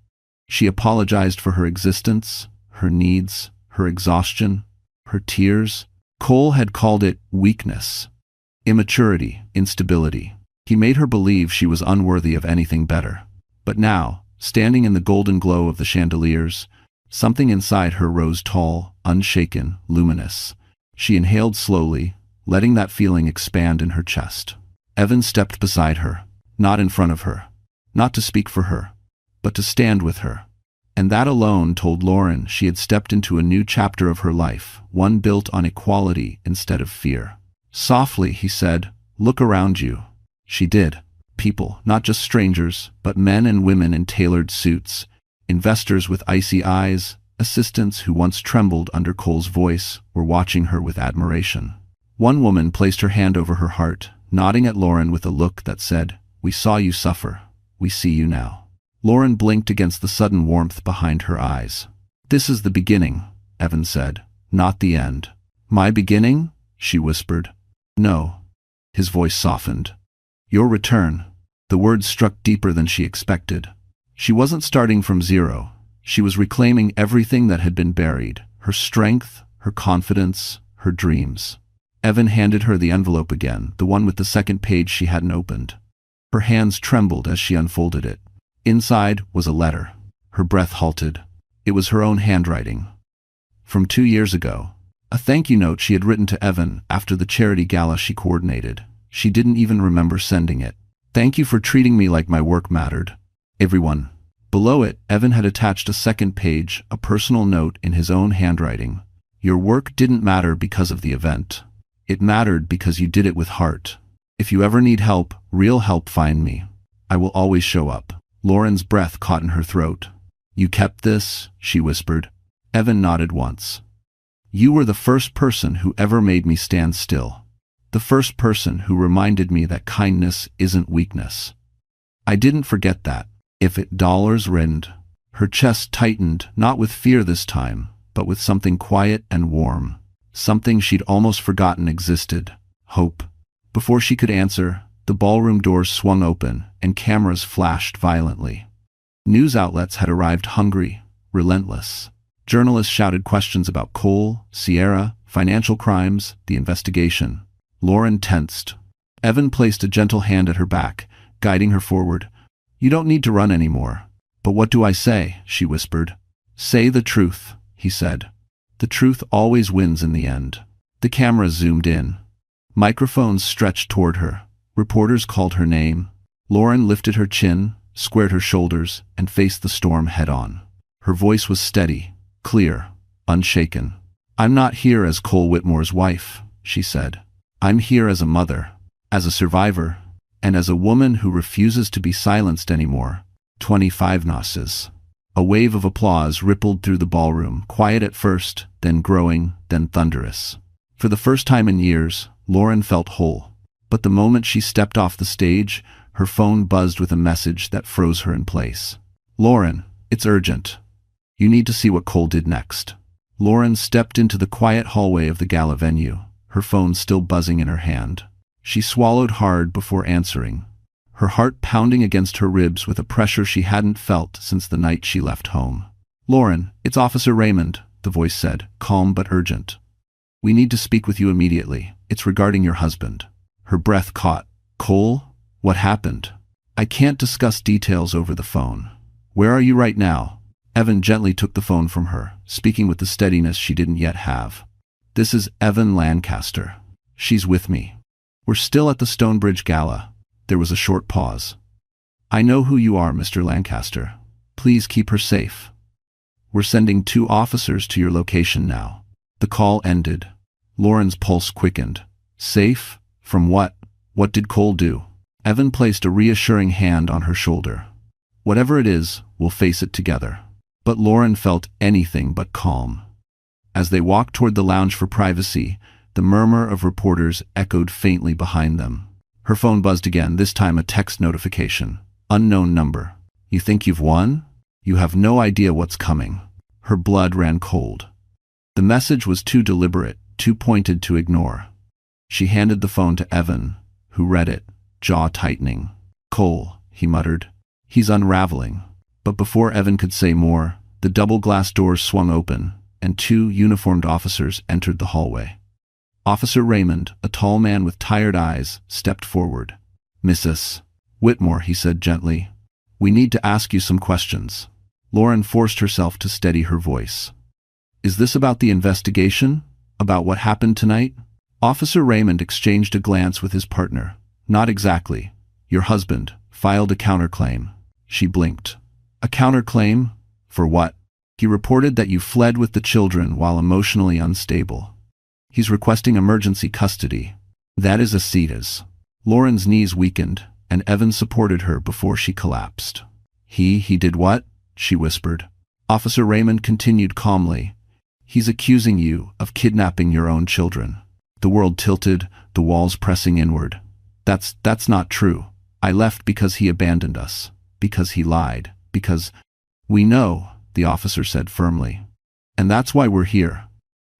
She apologized for her existence, her needs, her exhaustion, her tears. Cole had called it weakness, immaturity, instability. He made her believe she was unworthy of anything better. But now, standing in the golden glow of the chandeliers, something inside her rose tall, unshaken, luminous. She inhaled slowly, letting that feeling expand in her chest. Evan stepped beside her, not in front of her, not to speak for her, but to stand with her. And that alone told Lauren she had stepped into a new chapter of her life, one built on equality instead of fear. Softly, he said, "Look around you." She did. People, not just strangers, but men and women in tailored suits, investors with icy eyes, Assistants who once trembled under Cole's voice were watching her with admiration. One woman placed her hand over her heart, nodding at Lauren with a look that said, "We saw you suffer. We see you now." Lauren blinked against the sudden warmth behind her eyes. "This is the beginning," Evan said, "not the end." "My beginning?" she whispered. "No." His voice softened. "Your return." The words struck deeper than she expected. She wasn't starting from zero. She was reclaiming everything that had been buried, her strength, her confidence, her dreams. Evan handed her the envelope again, the one with the second page she hadn't opened. Her hands trembled as she unfolded it. Inside was a letter. Her breath halted. It was her own handwriting. From 2 years ago. A thank you note she had written to Evan after the charity gala she coordinated. She didn't even remember sending it. "Thank you for treating me like my work mattered. Everyone." Below it, Evan had attached a second page, a personal note in his own handwriting. "Your work didn't matter because of the event. It mattered because you did it with heart. If you ever need help, real help, find me. I will always show up." Lauren's breath caught in her throat. "You kept this?" she whispered. Evan nodded once. "You were the first person who ever made me stand still. The first person who reminded me that kindness isn't weakness. I didn't forget that. If it dollars rind." Her chest tightened, not with fear this time, but with something quiet and warm. Something she'd almost forgotten existed. Hope. Before she could answer, the ballroom doors swung open and cameras flashed violently. News outlets had arrived hungry, relentless. Journalists shouted questions about Cole, Sierra, financial crimes, the investigation. Lauren tensed. Evan placed a gentle hand at her back, guiding her forward. "You don't need to run anymore." "But what do I say?" she whispered. "Say the truth," he said. "The truth always wins in the end." The cameras zoomed in. Microphones stretched toward her. Reporters called her name. Lauren lifted her chin, squared her shoulders, and faced the storm head-on. Her voice was steady, clear, unshaken. "I'm not here as Cole Whitmore's wife," she said. "I'm here as a mother, as a survivor, and as a woman who refuses to be silenced anymore." 25 nurses. A wave of applause rippled through the ballroom, quiet at first, then growing, then thunderous. For the first time in years, Lauren felt whole. But the moment she stepped off the stage, her phone buzzed with a message that froze her in place. "Lauren, it's urgent. You need to see what Cole did next." Lauren stepped into the quiet hallway of the gala venue, her phone still buzzing in her hand. She swallowed hard before answering, her heart pounding against her ribs with a pressure she hadn't felt since the night she left home. "Lauren, it's Officer Raymond," the voice said, calm but urgent. "We need to speak with you immediately. It's regarding your husband." Her breath caught. "Cole? What happened?" "I can't discuss details over the phone." "Where are you right now?" Evan gently took the phone from her, speaking with the steadiness she didn't yet have. "This is Evan Lancaster. She's with me. We're still at the Stonebridge Gala." There was a short pause. "I know who you are, Mr. Lancaster. Please keep her safe. We're sending 2 officers to your location now." The call ended. Lauren's pulse quickened. "Safe? From what? What did Cole do?" Evan placed a reassuring hand on her shoulder. "Whatever it is, we'll face it together." But Lauren felt anything but calm. As they walked toward the lounge for privacy, the murmur of reporters echoed faintly behind them. Her phone buzzed again, this time a text notification. "Unknown number. You think you've won? You have no idea what's coming." Her blood ran cold. The message was too deliberate, too pointed to ignore. She handed the phone to Evan, who read it, jaw tightening. "Cole," he muttered. "He's unraveling." But before Evan could say more, the double glass doors swung open, and 2 uniformed officers entered the hallway. Officer Raymond, a tall man with tired eyes, stepped forward. "Mrs. Whitmore," he said gently, "we need to ask you some questions." Lauren forced herself to steady her voice. "Is this about the investigation? About what happened tonight?" Officer Raymond exchanged a glance with his partner. "Not exactly. Your husband filed a counterclaim." She blinked. "A counterclaim? For what?" "He reported that you fled with the children while emotionally unstable. He's requesting emergency custody." "That is Asita's." Lauren's knees weakened, and Evan supported her before she collapsed. He did what?" she whispered. Officer Raymond continued calmly. He's accusing you of kidnapping your own children. The world tilted, the walls pressing inward. That's not true. I left because he abandoned us. Because he lied. Because... We know, the officer said firmly. And that's why we're here.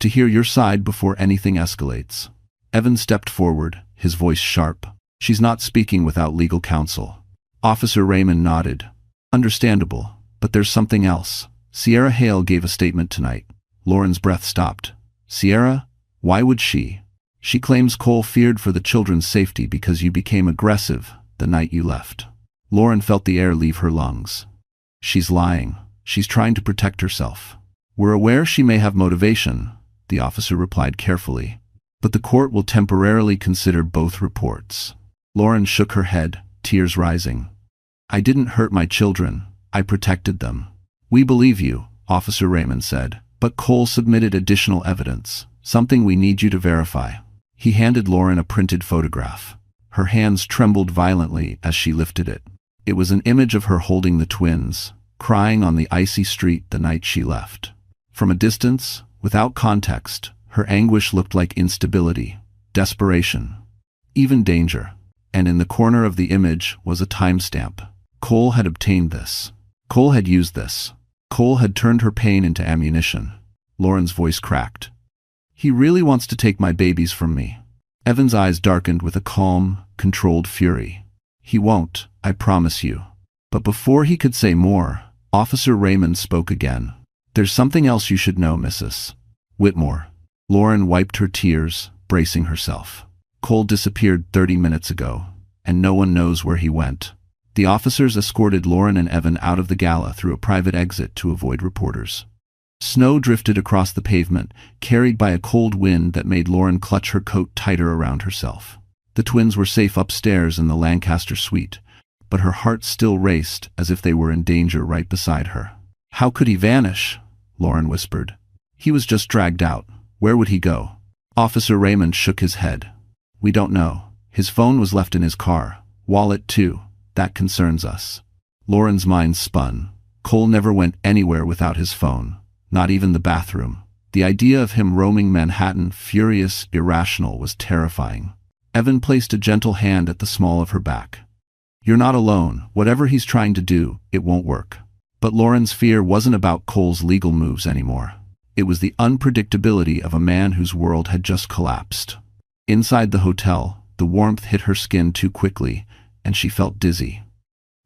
To hear your side before anything escalates. Evan stepped forward, his voice sharp. She's not speaking without legal counsel. Officer Raymond nodded. Understandable, but there's something else. Sierra Hale gave a statement tonight. Lauren's breath stopped. Sierra? Why would she? She claims Cole feared for the children's safety because you became aggressive the night you left. Lauren felt the air leave her lungs. She's lying. She's trying to protect herself. We're aware she may have motivation, the officer replied carefully. But the court will temporarily consider both reports. Lauren shook her head, tears rising. I didn't hurt my children. I protected them. We believe you, Officer Raymond said, but Cole submitted additional evidence, something we need you to verify. He handed Lauren a printed photograph. Her hands trembled violently as she lifted it. It was an image of her holding the twins, crying on the icy street the night she left. From a distance, without context, her anguish looked like instability, desperation, even danger. And in the corner of the image was a timestamp. Cole had obtained this. Cole had used this. Cole had turned her pain into ammunition. Lauren's voice cracked. He really wants to take my babies from me. Evan's eyes darkened with a calm, controlled fury. He won't, I promise you. But before he could say more, Officer Raymond spoke again. There's something else you should know, Mrs. Whitmore. Lauren wiped her tears, bracing herself. Cole disappeared 30 minutes ago, and no one knows where he went. The officers escorted Lauren and Evan out of the gala through a private exit to avoid reporters. Snow drifted across the pavement, carried by a cold wind that made Lauren clutch her coat tighter around herself. The twins were safe upstairs in the Lancaster suite, but her heart still raced as if they were in danger right beside her. How could he vanish? Lauren whispered. He was just dragged out. Where would he go? Officer Raymond shook his head. We don't know. His phone was left in his car. Wallet too. That concerns us. Lauren's mind spun. Cole never went anywhere without his phone. Not even the bathroom. The idea of him roaming Manhattan, furious, irrational, was terrifying. Evan placed a gentle hand at the small of her back. You're not alone. Whatever he's trying to do, it won't work. But Lauren's fear wasn't about Cole's legal moves anymore. It was the unpredictability of a man whose world had just collapsed. Inside the hotel, the warmth hit her skin too quickly, and she felt dizzy.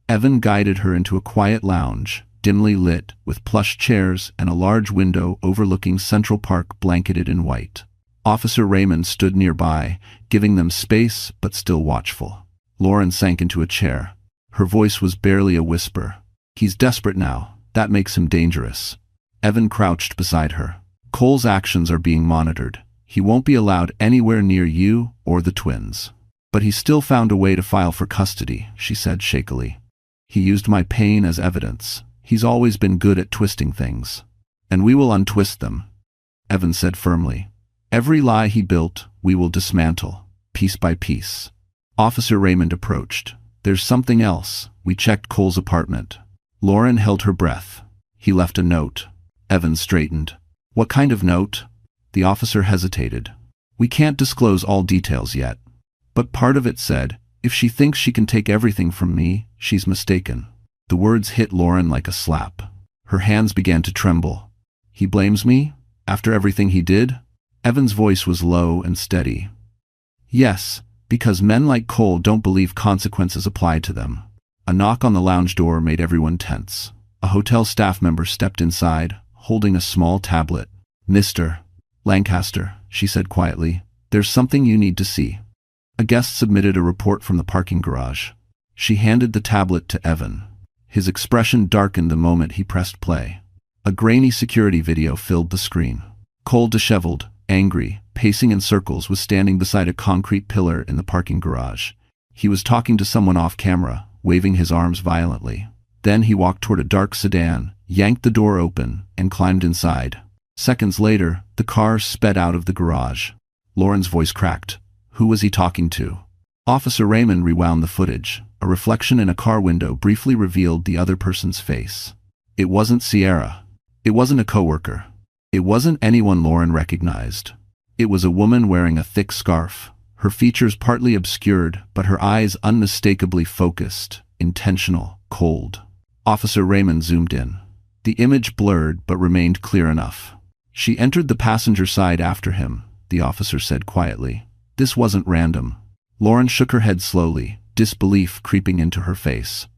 Evan guided her into a quiet lounge, dimly lit, with plush chairs and a large window overlooking Central Park blanketed in white. Officer Raymond stood nearby, giving them space but still watchful. Lauren sank into a chair. Her voice was barely a whisper. He's desperate now. That makes him dangerous. Evan crouched beside her. Cole's actions are being monitored. He won't be allowed anywhere near you or the twins. But he still found a way to file for custody, she said shakily. He used my pain as evidence. He's always been good at twisting things. And we will untwist them, Evan said firmly. Every lie he built, we will dismantle, piece by piece. Officer Raymond approached. There's something else. We checked Cole's apartment. Lauren held her breath. He left a note. Evan straightened. What kind of note? The officer hesitated. We can't disclose all details yet. But part of it said, if she thinks she can take everything from me, she's mistaken. The words hit Lauren like a slap. Her hands began to tremble. He blames me? After everything he did? Evan's voice was low and steady. Yes, because men like Cole don't believe consequences apply to them. A knock on the lounge door made everyone tense. A hotel staff member stepped inside, holding a small tablet. Mr. Lancaster, she said quietly, there's something you need to see. A guest submitted a report from the parking garage. She handed the tablet to Evan. His expression darkened the moment he pressed play. A grainy security video filled the screen. Cole, disheveled, angry, pacing in circles, was standing beside a concrete pillar in the parking garage. He was talking to someone off camera, waving his arms violently. Then he walked toward a dark sedan, yanked the door open, and climbed inside. Seconds later, the car sped out of the garage. Lauren's voice cracked. Who was he talking to? Officer Raymond rewound the footage. A reflection in a car window briefly revealed the other person's face. It wasn't Sierra. It wasn't a coworker. It wasn't anyone Lauren recognized. It was a woman wearing a thick scarf, her features partly obscured, but her eyes unmistakably focused, intentional, cold. Officer Raymond zoomed in. The image blurred but remained clear enough. She entered the passenger side after him, the officer said quietly. This wasn't random. Lauren shook her head slowly, disbelief creeping into her face.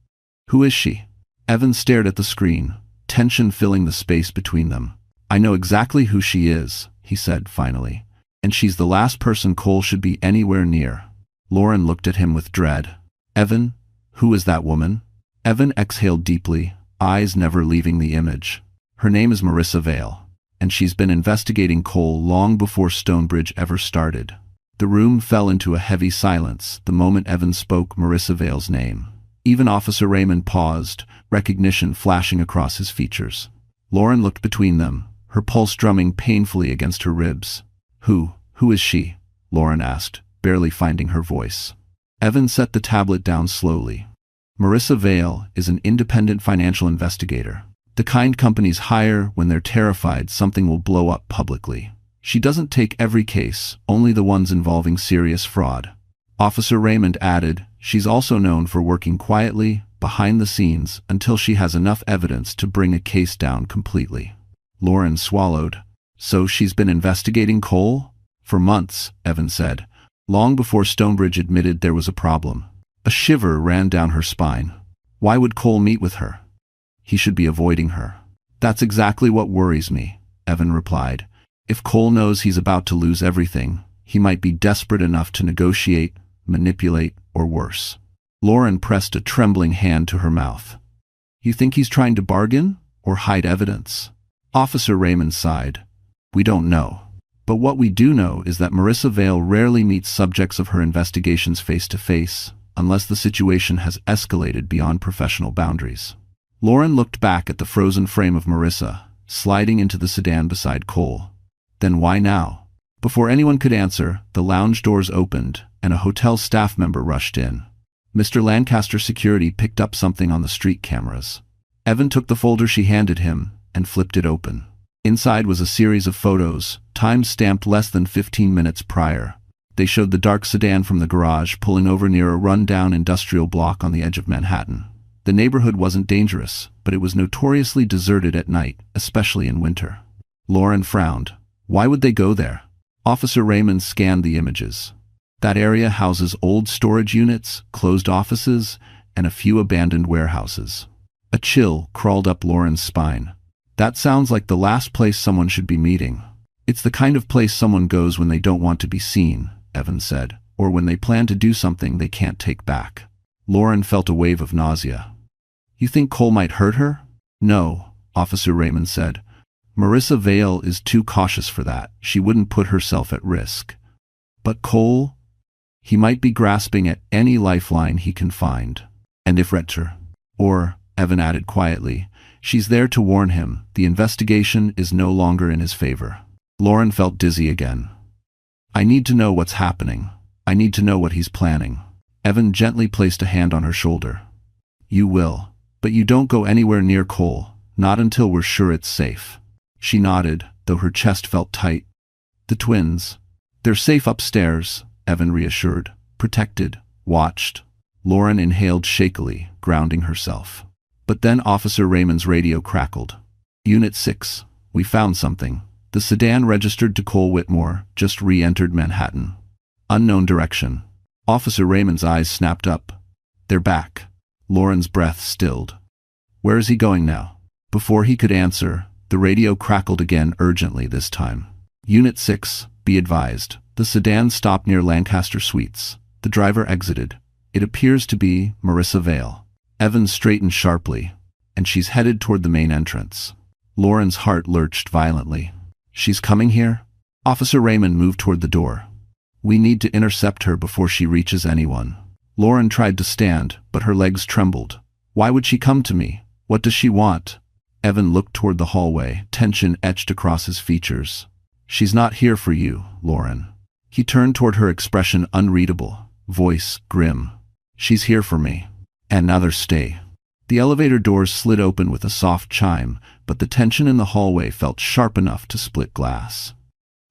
Who is she? Evan stared at the screen, tension filling the space between them. I know exactly who she is, he said finally. And she's the last person Cole should be anywhere near. Lauren looked at him with dread. Evan, who is that woman? Evan exhaled deeply, eyes never leaving the image. Her name is Marissa Vale, and she's been investigating Cole long before Stonebridge ever started. The room fell into a heavy silence the moment Evan spoke Marissa Vale's name. Even Officer Raymond paused, recognition flashing across his features. Lauren looked between them, her pulse drumming painfully against her ribs. Who is she? Lauren asked, barely finding her voice. Evan set the tablet down slowly. Marissa Vale is an independent financial investigator. The kind companies hire when they're terrified something will blow up publicly. She doesn't take every case, only the ones involving serious fraud. Officer Raymond added, she's also known for working quietly, behind the scenes, until she has enough evidence to bring a case down completely. Lauren swallowed. So she's been investigating Cole? For months, Evan said, long before Stonebridge admitted there was a problem. A shiver ran down her spine. Why would Cole meet with her? He should be avoiding her. That's exactly what worries me, Evan replied. If Cole knows he's about to lose everything, he might be desperate enough to negotiate, manipulate, or worse. Lauren pressed a trembling hand to her mouth. You think he's trying to bargain, or hide evidence? Officer Raymond sighed. We don't know. But what we do know is that Marissa Vale rarely meets subjects of her investigations face to face, unless the situation has escalated beyond professional boundaries. Lauren looked back at the frozen frame of Marissa, sliding into the sedan beside Cole. Then why now? Before anyone could answer, the lounge doors opened, and a hotel staff member rushed in. Mr. Lancaster's security picked up something on the street cameras. Evan took the folder she handed him and flipped it open. Inside was a series of photos, time-stamped less than 15 minutes prior. They showed the dark sedan from the garage pulling over near a run-down industrial block on the edge of Manhattan. The neighborhood wasn't dangerous, but it was notoriously deserted at night, especially in winter. Lauren frowned. Why would they go there? Officer Raymond scanned the images. That area houses old storage units, closed offices, and a few abandoned warehouses. A chill crawled up Lauren's spine. That sounds like the last place someone should be meeting. It's the kind of place someone goes when they don't want to be seen, Evan said, or when they plan to do something they can't take back. Lauren felt a wave of nausea. You think Cole might hurt her? No, Officer Raymond said. Marissa Vale is too cautious for that. She wouldn't put herself at risk. But Cole? He might be grasping at any lifeline he can find. And if Retcher, or, Evan added quietly, she's there to warn him, the investigation is no longer in his favor. Lauren felt dizzy again. I need to know what's happening. I need to know what he's planning. Evan gently placed a hand on her shoulder. You will. But you don't go anywhere near Cole, not until we're sure it's safe. She nodded, though her chest felt tight. The twins. They're safe upstairs, Evan reassured. Protected. Watched. Lauren inhaled shakily, grounding herself. But then Officer Raymond's radio crackled. Unit 6. We found something. The sedan registered to Cole Whitmore just re-entered Manhattan. Unknown direction. Officer Raymond's eyes snapped up. They're back. Lauren's breath stilled. Where is he going now? Before he could answer, the radio crackled again urgently this time. Unit 6, be advised. The sedan stopped near Lancaster Suites. The driver exited. It appears to be Marissa Vale. Evan straightened sharply, and she's headed toward the main entrance. Lauren's heart lurched violently. She's coming here? Officer Raymond moved toward the door. We need to intercept her before she reaches anyone. Lauren tried to stand, but her legs trembled. Why would she come to me? What does she want? Evan looked toward the hallway, tension etched across his features. She's not here for you, Lauren. He turned toward her, expression unreadable, voice grim. She's here for me. And now there's stay. The elevator doors slid open with a soft chime, but the tension in the hallway felt sharp enough to split glass.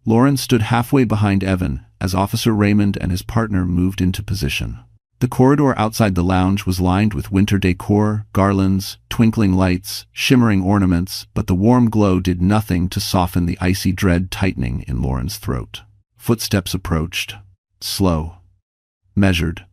Lauren stood halfway behind Evan as Officer Raymond and his partner moved into position. The corridor outside the lounge was lined with winter decor, garlands, twinkling lights, shimmering ornaments, but the warm glow did nothing to soften the icy dread tightening in Lauren's throat. Footsteps approached. Slow. Measured.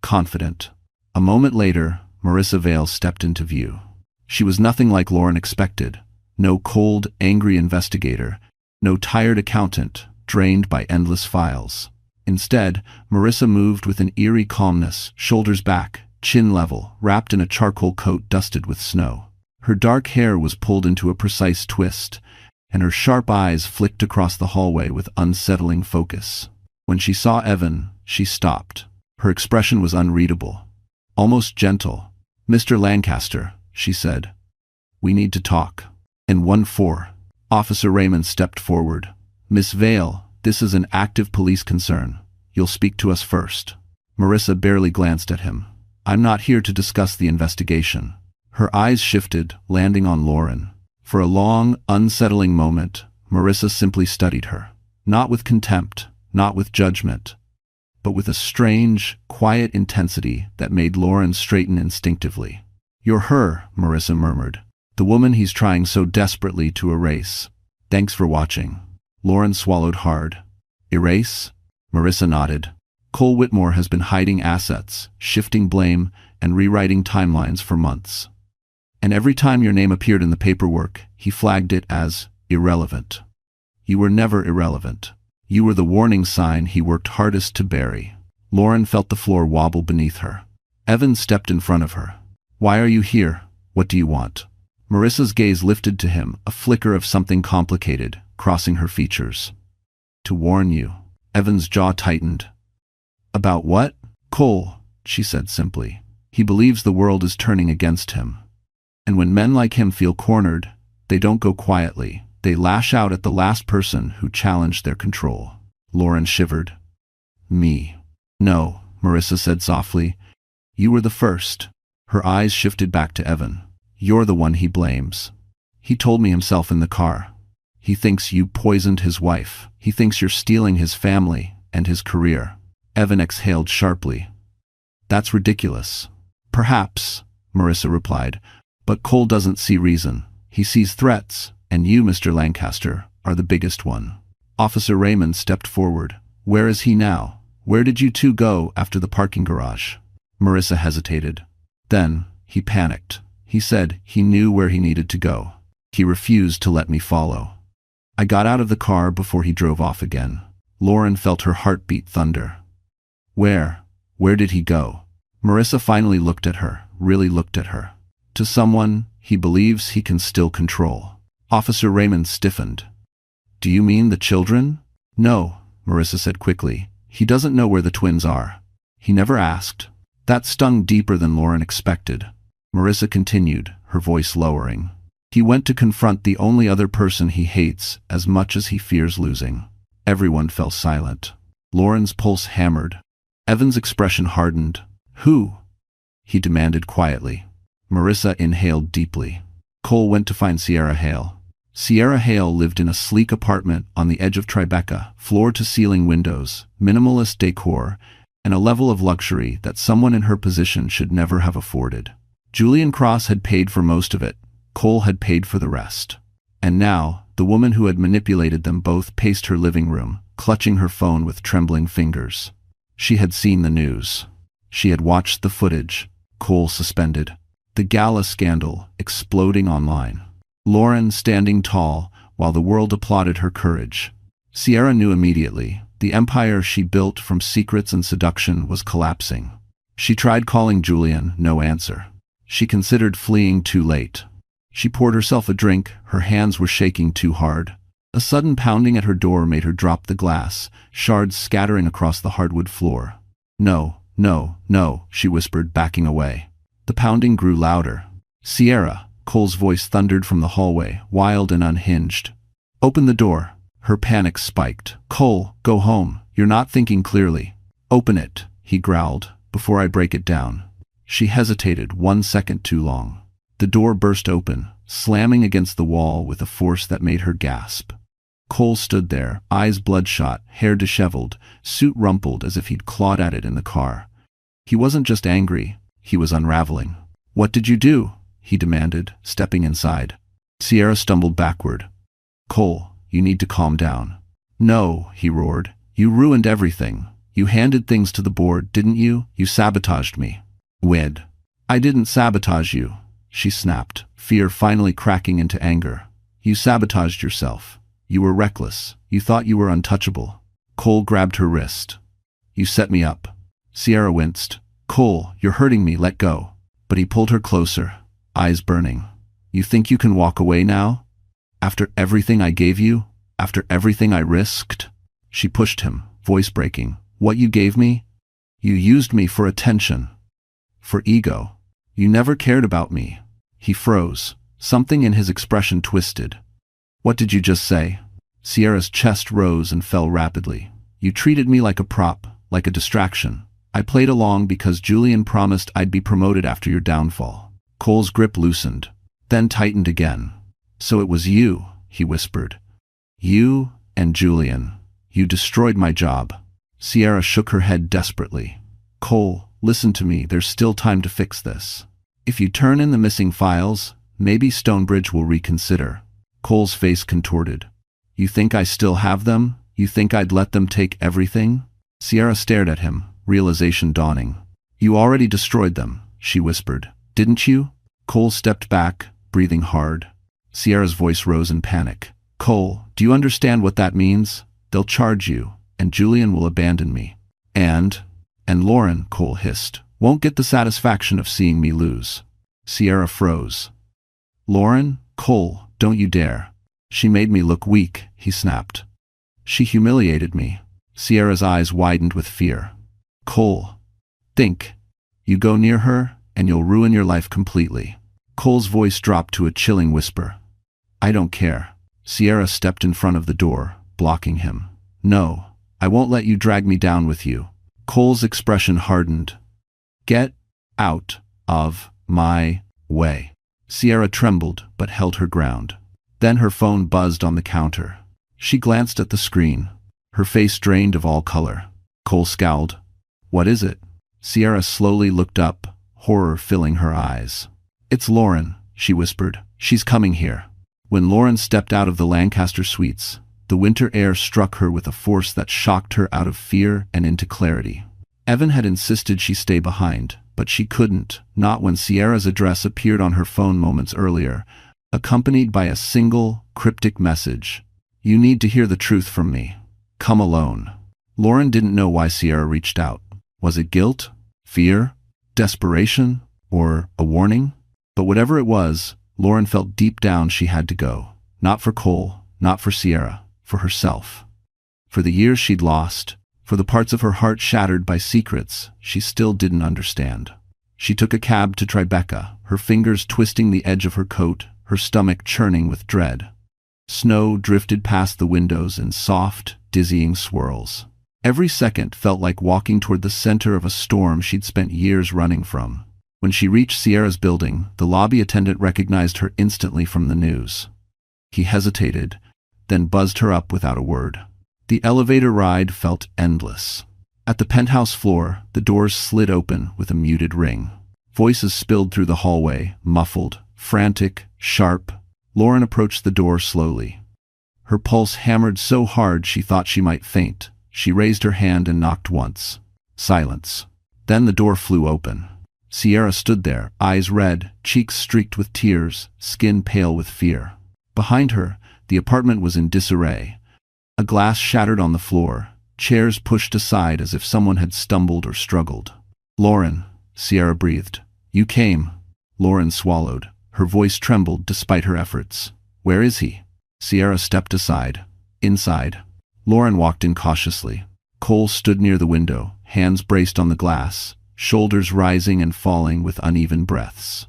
Confident. A moment later, Marissa Vale stepped into view. She was nothing like Lauren expected. No cold, angry investigator. No tired accountant, drained by endless files. Instead, Marissa moved with an eerie calmness, shoulders back, chin level, wrapped in a charcoal coat dusted with snow. Her dark hair was pulled into a precise twist, and her sharp eyes flicked across the hallway with unsettling focus. When she saw Evan, she stopped. Her expression was unreadable. Almost gentle. "Mr. Lancaster," she said. "We need to talk." In 1-4, Officer Raymond stepped forward. "Miss Vale, this is an active police concern. You'll speak to us first." Marissa barely glanced at him. "I'm not here to discuss the investigation." Her eyes shifted, landing on Lauren. For a long, unsettling moment, Marissa simply studied her. Not with contempt, not with judgment, but with a strange, quiet intensity that made Lauren straighten instinctively. "You're her," Marissa murmured. "The woman he's trying so desperately to erase. Thanks for watching." Lauren swallowed hard. "Erase?" Marissa nodded. "Cole Whitmore has been hiding assets, shifting blame, and rewriting timelines for months. And every time your name appeared in the paperwork, he flagged it as irrelevant. You were never irrelevant. You were the warning sign he worked hardest to bury." Lauren felt the floor wobble beneath her. Evan stepped in front of her. "Why are you here? What do you want?" Marissa's gaze lifted to him, a flicker of something complicated, crossing her features. "To warn you." Evan's jaw tightened. "About what?" "Cole," she said simply. "He believes the world is turning against him. And when men like him feel cornered, they don't go quietly. They lash out at the last person who challenged their control." Lauren shivered. "Me." "No," Marissa said softly. "You were the first." Her eyes shifted back to Evan. "You're the one he blames. He told me himself in the car. He thinks you poisoned his wife. He thinks you're stealing his family and his career." Evan exhaled sharply. "That's ridiculous." "Perhaps," Marissa replied, "but Cole doesn't see reason. He sees threats, and you, Mr. Lancaster, are the biggest one." Officer Raymond stepped forward. "Where is he now? Where did you two go after the parking garage?" Marissa hesitated. Then, he panicked. He said he knew where he needed to go. He refused to let me follow. I got out of the car before he drove off again. Lauren felt her heartbeat thunder. Where did he go?" Marissa finally looked at her, really looked at her. "To someone he believes he can still control." Officer Raymond stiffened. "Do you mean the children?" "No," Marissa said quickly. "He doesn't know where the twins are. He never asked." That stung deeper than Lauren expected. Marissa continued, her voice lowering. "He went to confront the only other person he hates as much as he fears losing." Everyone fell silent. Lauren's pulse hammered. Evan's expression hardened. "Who?" he demanded quietly. Marissa inhaled deeply. "Cole went to find Sierra Hale." Sierra Hale lived in a sleek apartment on the edge of Tribeca, floor-to-ceiling windows, minimalist decor, and a level of luxury that someone in her position should never have afforded. Julian Cross had paid for most of it. Cole had paid for the rest. And now, the woman who had manipulated them both paced her living room, clutching her phone with trembling fingers. She had seen the news. She had watched the footage. Cole suspended. The gala scandal exploding online. Lauren standing tall while the world applauded her courage. Sierra knew immediately. The empire she built from secrets and seduction was collapsing. She tried calling Julian, no answer. She considered fleeing too late. She poured herself a drink, her hands were shaking too hard. A sudden pounding at her door made her drop the glass, shards scattering across the hardwood floor. "No, no, no," she whispered, backing away. The pounding grew louder. "Sierra," Cole's voice thundered from the hallway, wild and unhinged. "Open the door." Her panic spiked. "Cole, go home. You're not thinking clearly." "Open it," he growled, "before I break it down." She hesitated 1 second too long. The door burst open, slamming against the wall with a force that made her gasp. Cole stood there, eyes bloodshot, hair disheveled, suit rumpled as if he'd clawed at it in the car. He wasn't just angry, he was unraveling. "What did you do?" he demanded, stepping inside. Sierra stumbled backward. "Cole, you need to calm down." "No," he roared. "You ruined everything. You handed things to the board, didn't you? You sabotaged me." "Wed." "I didn't sabotage you," she snapped, fear finally cracking into anger. "You sabotaged yourself. You were reckless. You thought you were untouchable." Cole grabbed her wrist. "You set me up." Sierra winced. "Cole, you're hurting me, let go." But he pulled her closer, eyes burning. "You think you can walk away now? After everything I gave you? After everything I risked?" She pushed him, voice breaking. "What you gave me? You used me for attention. For ego. You never cared about me." He froze. Something in his expression twisted. "What did you just say?" Sierra's chest rose and fell rapidly. "You treated me like a prop, like a distraction. I played along because Julian promised I'd be promoted after your downfall." Cole's grip loosened, then tightened again. "So it was you," he whispered. "You and Julian. You destroyed my job." Sierra shook her head desperately. "Cole, listen to me, there's still time to fix this. If you turn in the missing files, maybe Stonebridge will reconsider." Cole's face contorted. "You think I still have them? You think I'd let them take everything?" Sierra stared at him, realization dawning. "You already destroyed them," she whispered. "Didn't you?" Cole stepped back, breathing hard. Sierra's voice rose in panic. "Cole, do you understand what that means? They'll charge you, and Julian will abandon me. And Lauren," Cole hissed, "won't get the satisfaction of seeing me lose." Sierra froze. "Lauren? Cole, don't you dare." "She made me look weak," he snapped. "She humiliated me." Sierra's eyes widened with fear. "Cole, think. You go near her, and you'll ruin your life completely." Cole's voice dropped to a chilling whisper. "I don't care." Sierra stepped in front of the door, blocking him. "No, I won't let you drag me down with you." Cole's expression hardened. "Get out of my way." Sierra trembled, but held her ground. Then her phone buzzed on the counter. She glanced at the screen, her face drained of all color. Cole scowled. "What is it?" Sierra slowly looked up, horror filling her eyes. "It's Lauren," she whispered. "She's coming here." When Lauren stepped out of the Lancaster Suites, the winter air struck her with a force that shocked her out of fear and into clarity. Evan had insisted she stay behind, but she couldn't, not when Sierra's address appeared on her phone moments earlier, accompanied by a single, cryptic message. "You need to hear the truth from me. Come alone." Lauren didn't know why Sierra reached out. Was it guilt? Fear? Desperation? Or a warning? But whatever it was, Lauren felt deep down she had to go. Not for Cole, not for Sierra, for herself. For the years she'd lost, for the parts of her heart shattered by secrets she still didn't understand. She took a cab to Tribeca, her fingers twisting the edge of her coat, her stomach churning with dread. Snow drifted past the windows in soft, dizzying swirls. Every second felt like walking toward the center of a storm she'd spent years running from. When she reached Sierra's building, the lobby attendant recognized her instantly from the news. He hesitated, then buzzed her up without a word. The elevator ride felt endless. At the penthouse floor, the doors slid open with a muted ring. Voices spilled through the hallway, muffled, frantic, sharp. Lauren approached the door slowly. Her pulse hammered so hard she thought she might faint. She raised her hand and knocked once. Silence. Then the door flew open. Sierra stood there, eyes red, cheeks streaked with tears, skin pale with fear. Behind her, the apartment was in disarray. A glass shattered on the floor, chairs pushed aside as if someone had stumbled or struggled. "Lauren," Sierra breathed. "You came." Lauren swallowed. Her voice trembled despite her efforts. "Where is he?" Sierra stepped aside. "Inside." Lauren walked in cautiously. Cole stood near the window, hands braced on the glass, shoulders rising and falling with uneven breaths.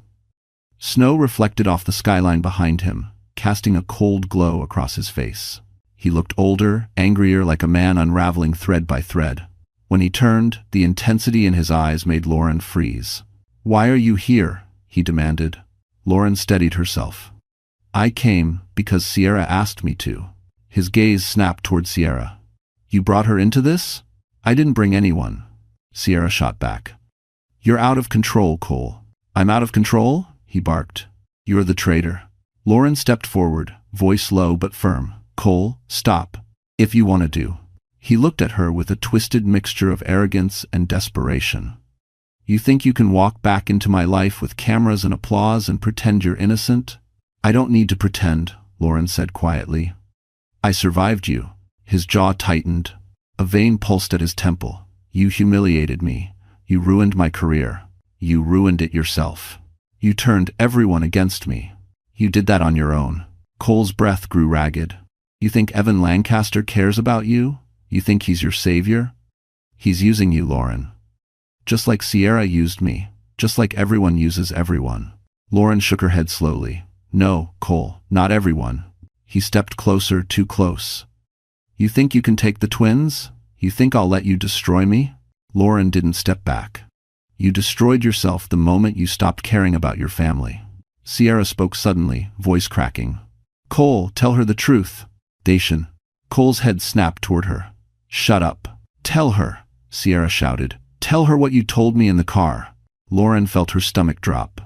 Snow reflected off the skyline behind him, casting a cold glow across his face. He looked older, angrier, like a man unraveling thread by thread. When he turned, the intensity in his eyes made Lauren freeze. "Why are you here?" he demanded. Lauren steadied herself. I came because Sierra asked me to. His gaze snapped toward Sierra. You brought her into this? I didn't bring anyone. Sierra shot back. You're out of control, Cole. I'm out of control? He barked. You're the traitor. Lauren stepped forward, voice low but firm. Cole, stop. If you want to do. He looked at her with a twisted mixture of arrogance and desperation. You think you can walk back into my life with cameras and applause and pretend you're innocent? I don't need to pretend, Lauren said quietly. I survived you. His jaw tightened. A vein pulsed at his temple. You humiliated me. You ruined my career. You ruined it yourself. You turned everyone against me. You did that on your own. Cole's breath grew ragged. You think Evan Lancaster cares about you? You think he's your savior? He's using you, Lauren. Just like Sierra used me. Just like everyone uses everyone. Lauren shook her head slowly. No, Cole, not everyone. He stepped closer, too close. You think you can take the twins? You think I'll let you destroy me? Lauren didn't step back. You destroyed yourself the moment you stopped caring about your family. Sierra spoke suddenly, voice cracking. Cole, tell her the truth. Dacian. Cole's head snapped toward her. Shut up. Tell her, Sierra shouted. Tell her what you told me in the car. Lauren felt her stomach drop.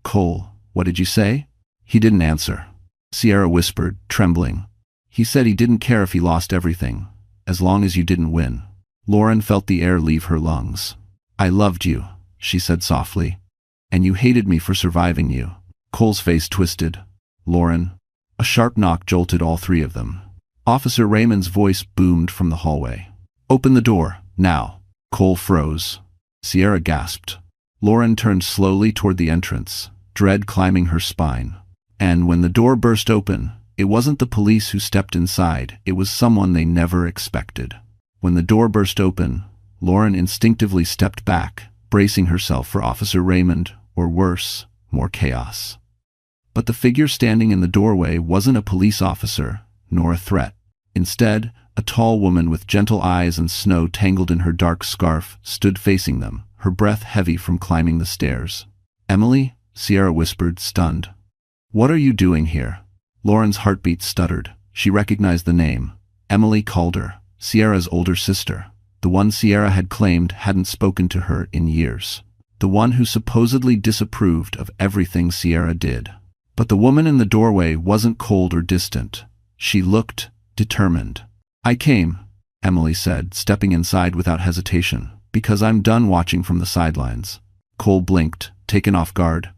Cole, what did you say? He didn't answer. Sierra whispered, trembling. He said he didn't care if he lost everything, as long as you didn't win. Lauren felt the air leave her lungs. I loved you, she said softly. And you hated me for surviving you. Cole's face twisted. Lauren. A sharp knock jolted all three of them. Officer Raymond's voice boomed from the hallway. Open the door, now. Cole froze. Sierra gasped. Lauren turned slowly toward the entrance, dread climbing her spine. And when the door burst open, it wasn't the police who stepped inside, it was someone they never expected. When the door burst open, Lauren instinctively stepped back, bracing herself for Officer Raymond, or worse, more chaos. But the figure standing in the doorway wasn't a police officer, nor a threat. Instead, a tall woman with gentle eyes and snow tangled in her dark scarf stood facing them, her breath heavy from climbing the stairs. Emily? Sierra whispered, stunned. What are you doing here? Lauren's heartbeat stuttered. She recognized the name. Emily Calder, Sierra's older sister. The one Sierra had claimed hadn't spoken to her in years. The one who supposedly disapproved of everything Sierra did. But the woman in the doorway wasn't cold or distant. She looked determined. I came, Emily said, stepping inside without hesitation, because I'm done watching from the sidelines. Cole blinked, taken off guard.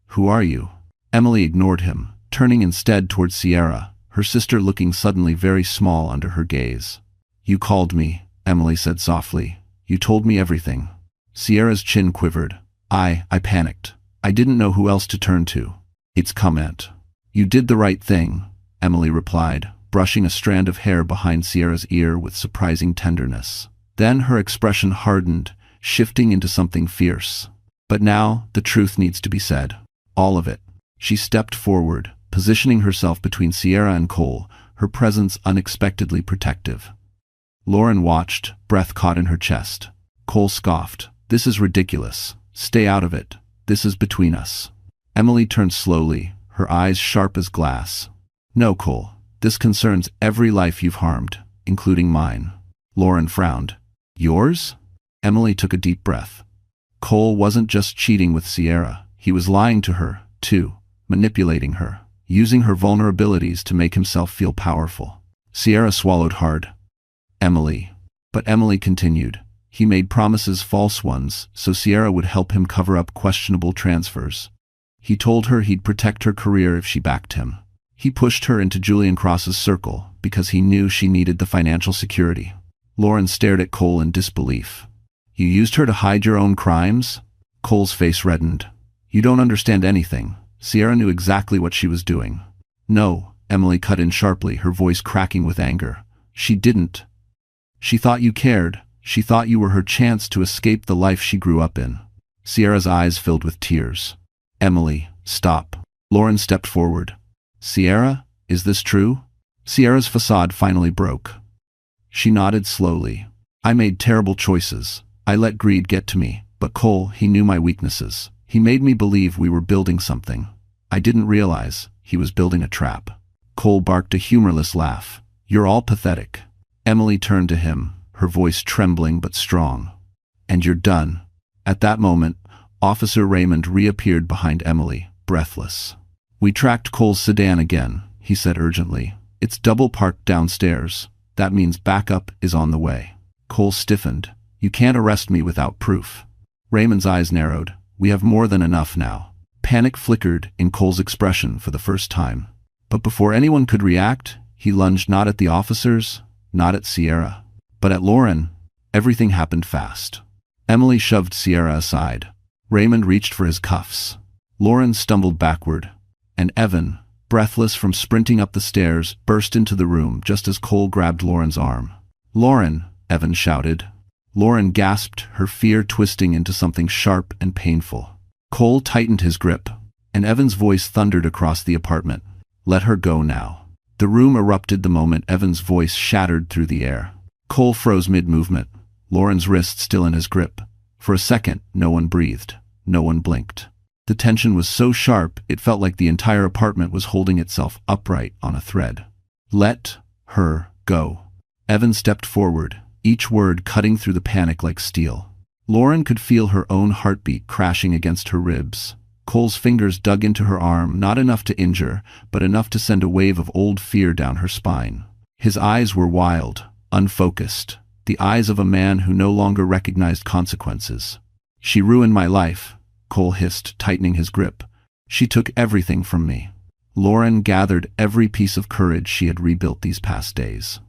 Who are you? Emily ignored him, turning instead toward Sierra, her sister looking suddenly very small under her gaze. You called me, Emily said softly. You told me everything. Sierra's chin quivered. I panicked. I didn't know who else to turn to. It's comment. You did the right thing, Emily replied, brushing a strand of hair behind Sierra's ear with surprising tenderness. Then her expression hardened, shifting into something fierce. But now, the truth needs to be said. All of it. She stepped forward, positioning herself between Sierra and Cole, her presence unexpectedly protective. Lauren watched, breath caught in her chest. Cole scoffed. This is ridiculous. Stay out of it. This is between us. Emily turned slowly, her eyes sharp as glass. No, Cole. This concerns every life you've harmed, including mine. Lauren frowned. Yours? Emily took a deep breath. Cole wasn't just cheating with Sierra. He was lying to her, too, manipulating her, using her vulnerabilities to make himself feel powerful. Sierra swallowed hard. Emily. But Emily continued. He made promises, false ones, so Sierra would help him cover up questionable transfers. He told her he'd protect her career if she backed him. He pushed her into Julian Cross's circle because he knew she needed the financial security. Lauren stared at Cole in disbelief. You used her to hide your own crimes? Cole's face reddened. You don't understand anything. Sierra knew exactly what she was doing. No, Emily cut in sharply, her voice cracking with anger. She didn't. She thought you cared. She thought you were her chance to escape the life she grew up in. Sierra's eyes filled with tears. Emily, stop. Lauren stepped forward. Sierra, is this true? Sierra's facade finally broke. She nodded slowly. I made terrible choices. I let greed get to me, but Cole, he knew my weaknesses. He made me believe we were building something. I didn't realize he was building a trap. Cole barked a humorless laugh. You're all pathetic. Emily turned to him, her voice trembling but strong. And you're done. At that moment, Officer Raymond reappeared behind Emily, breathless. We tracked Cole's sedan again, he said urgently. It's double parked downstairs. That means backup is on the way. Cole stiffened. You can't arrest me without proof. Raymond's eyes narrowed. We have more than enough now. Panic flickered in Cole's expression for the first time. But before anyone could react, he lunged not at the officers, not at Sierra, but at Lauren. Everything happened fast. Emily shoved Sierra aside. Raymond reached for his cuffs. Lauren stumbled backward, and Evan, breathless from sprinting up the stairs, burst into the room just as Cole grabbed Lauren's arm. Lauren, Evan shouted. Lauren gasped, her fear twisting into something sharp and painful. Cole tightened his grip, and Evan's voice thundered across the apartment. Let her go now. The room erupted the moment Evan's voice shattered through the air. Cole froze mid-movement, Lauren's wrist still in his grip. For a second, no one breathed. No one blinked. The tension was so sharp, it felt like the entire apartment was holding itself upright on a thread. Let her go. Evan stepped forward, each word cutting through the panic like steel. Lauren could feel her own heartbeat crashing against her ribs. Cole's fingers dug into her arm, not enough to injure, but enough to send a wave of old fear down her spine. His eyes were wild, unfocused, the eyes of a man who no longer recognized consequences. She ruined my life, Cole hissed, tightening his grip. She took everything from me. Lauren gathered every piece of courage she had rebuilt these past days.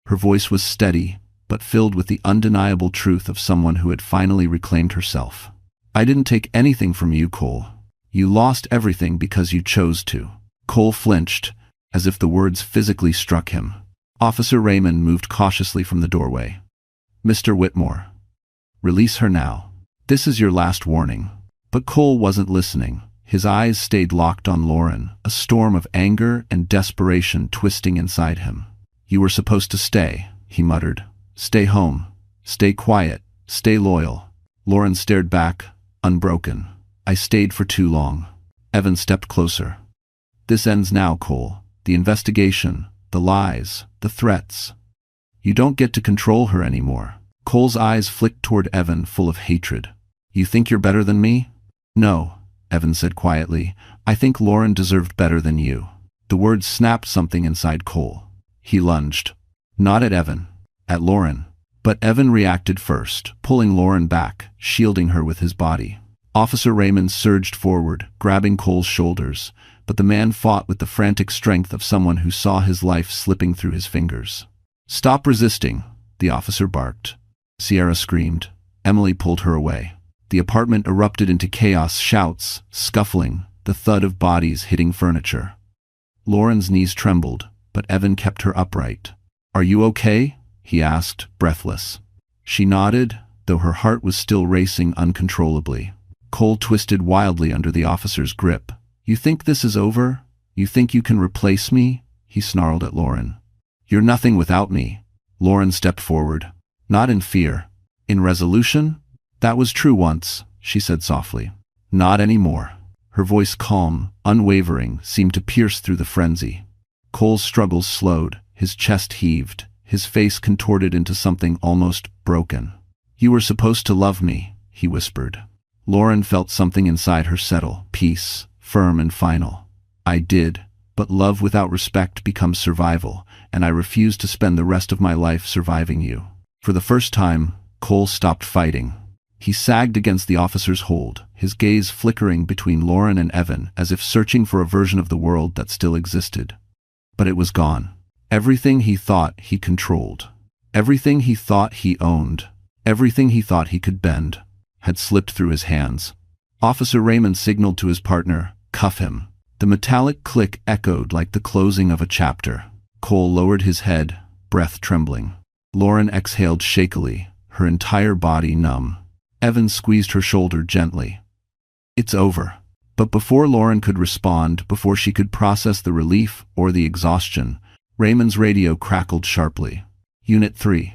Her voice was steady, but filled with the undeniable truth of someone who had finally reclaimed herself. I didn't take anything from you, Cole. You lost everything because you chose to. Cole flinched, as if the words physically struck him. Officer Raymond moved cautiously from the doorway. Mr. Whitmore. Release her now. This is your last warning. But Cole wasn't listening. His eyes stayed locked on Lauren, a storm of anger and desperation twisting inside him. You were supposed to stay, he muttered. Stay home. Stay quiet. Stay loyal. Lauren stared back, unbroken. I stayed for too long. Evan stepped closer. This ends now, Cole. The investigation, the lies, the threats. You don't get to control her anymore. Cole's eyes flicked toward Evan, full of hatred. You think you're better than me? No, Evan said quietly. I think Lauren deserved better than you. The words snapped something inside Cole. He lunged. Not at Evan. At Lauren. But Evan reacted first, pulling Lauren back, shielding her with his body. Officer Raymond surged forward, grabbing Cole's shoulders, but the man fought with the frantic strength of someone who saw his life slipping through his fingers. Stop resisting, the officer barked. Sierra screamed. Emily pulled her away. The apartment erupted into chaos, shouts, scuffling, the thud of bodies hitting furniture. Lauren's knees trembled, but Evan kept her upright. Are you okay? He asked, breathless. She nodded, though her heart was still racing uncontrollably. Cole twisted wildly under the officer's grip. You think this is over? You think you can replace me? He snarled at Lauren. You're nothing without me. Lauren stepped forward. Not in fear. In resolution? That was true once, she said softly. Not anymore. Her voice calm, unwavering, seemed to pierce through the frenzy. Cole's struggles slowed, his chest heaved, his face contorted into something almost broken. You were supposed to love me, he whispered. Lauren felt something inside her settle, peace, firm and final. I did, but love without respect becomes survival, and I refuse to spend the rest of my life surviving you. For the first time, Cole stopped fighting. He sagged against the officer's hold, his gaze flickering between Lauren and Evan as if searching for a version of the world that still existed. But it was gone. Everything he thought he controlled, everything he thought he owned, everything he thought he could bend, had slipped through his hands. Officer Raymond signaled to his partner, "Cuff him." The metallic click echoed like the closing of a chapter. Cole lowered his head, breath trembling. Lauren exhaled shakily, her entire body numb. Evan squeezed her shoulder gently. It's over. But before Lauren could respond, before she could process the relief or the exhaustion, Raymond's radio crackled sharply. Unit 3.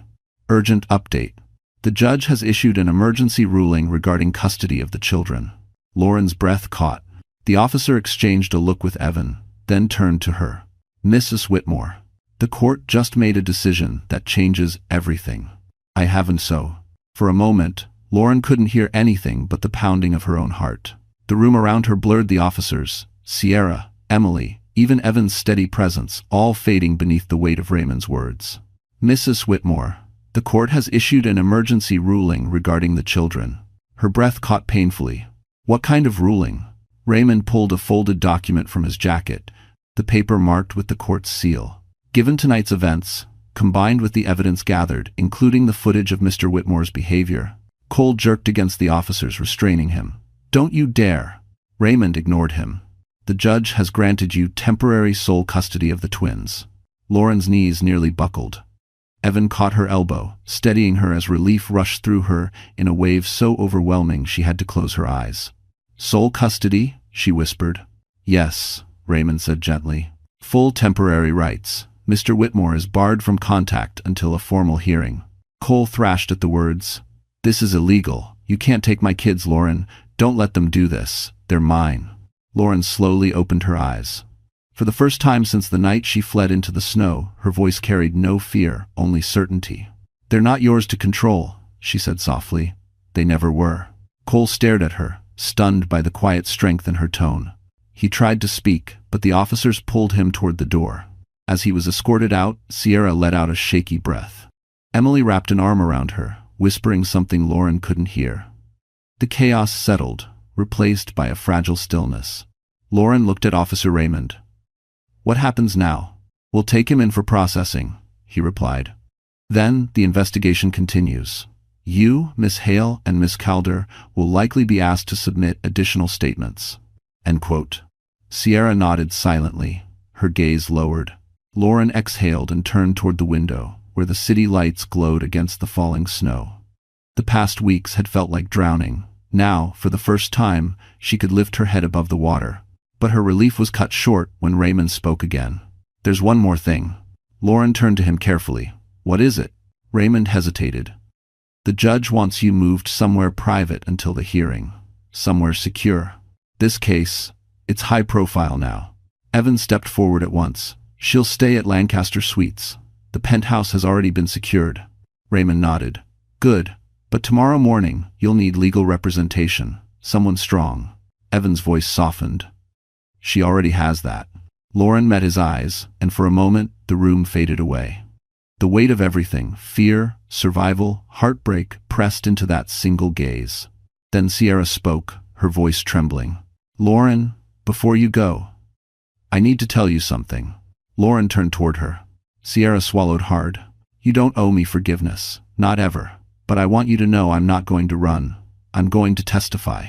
Urgent update. The judge has issued an emergency ruling regarding custody of the children. Lauren's breath caught. The officer exchanged a look with Evan, then turned to her. Mrs. Whitmore, the court just made a decision that changes everything. I haven't so. For a moment, Lauren couldn't hear anything but the pounding of her own heart. The room around her blurred the officers, Sierra, Emily, even Evan's steady presence, all fading beneath the weight of Raymond's words. Mrs. Whitmore, the court has issued an emergency ruling regarding the children. Her breath caught painfully. What kind of ruling? Raymond pulled a folded document from his jacket, the paper marked with the court's seal. Given tonight's events, combined with the evidence gathered, including the footage of Mr. Whitmore's behavior, Cole jerked against the officers restraining him. Don't you dare! Raymond ignored him. The judge has granted you temporary sole custody of the twins. Lauren's knees nearly buckled. Evan caught her elbow, steadying her as relief rushed through her in a wave so overwhelming she had to close her eyes. Sole custody? She whispered. Yes, Raymond said gently. Full temporary rights. Mr. Whitmore is barred from contact until a formal hearing. Cole thrashed at the words. This is illegal. You can't take my kids, Lauren. Don't let them do this. They're mine. Lauren slowly opened her eyes. For the first time since the night she fled into the snow, her voice carried no fear, only certainty. They're not yours to control, she said softly. They never were. Cole stared at her, stunned by the quiet strength in her tone. He tried to speak, but the officers pulled him toward the door. As he was escorted out, Sierra let out a shaky breath. Emily wrapped an arm around her, whispering something Lauren couldn't hear. The chaos settled, replaced by a fragile stillness. Lauren looked at Officer Raymond. What happens now? We'll take him in for processing, he replied. Then the investigation continues. You, Miss Hale, and Miss Calder will likely be asked to submit additional statements. End quote. Sierra nodded silently, her gaze lowered. Lauren exhaled and turned toward the window, where the city lights glowed against the falling snow. The past weeks had felt like drowning. Now, for the first time, she could lift her head above the water. But her relief was cut short when Raymond spoke again. There's one more thing. Lauren turned to him carefully. What is it? Raymond hesitated. The judge wants you moved somewhere private until the hearing. Somewhere secure. This case, it's high profile now. Evan stepped forward at once. She'll stay at Lancaster Suites. The penthouse has already been secured. Raymond nodded. Good. But tomorrow morning, you'll need legal representation. Someone strong. Evan's voice softened. She already has that. Lauren met his eyes, and for a moment, the room faded away. The weight of everything, fear, survival, heartbreak, pressed into that single gaze. Then Sierra spoke, her voice trembling. Lauren, before you go, I need to tell you something. Lauren turned toward her. Sierra swallowed hard. You don't owe me forgiveness. Not ever. But I want you to know I'm not going to run. I'm going to testify.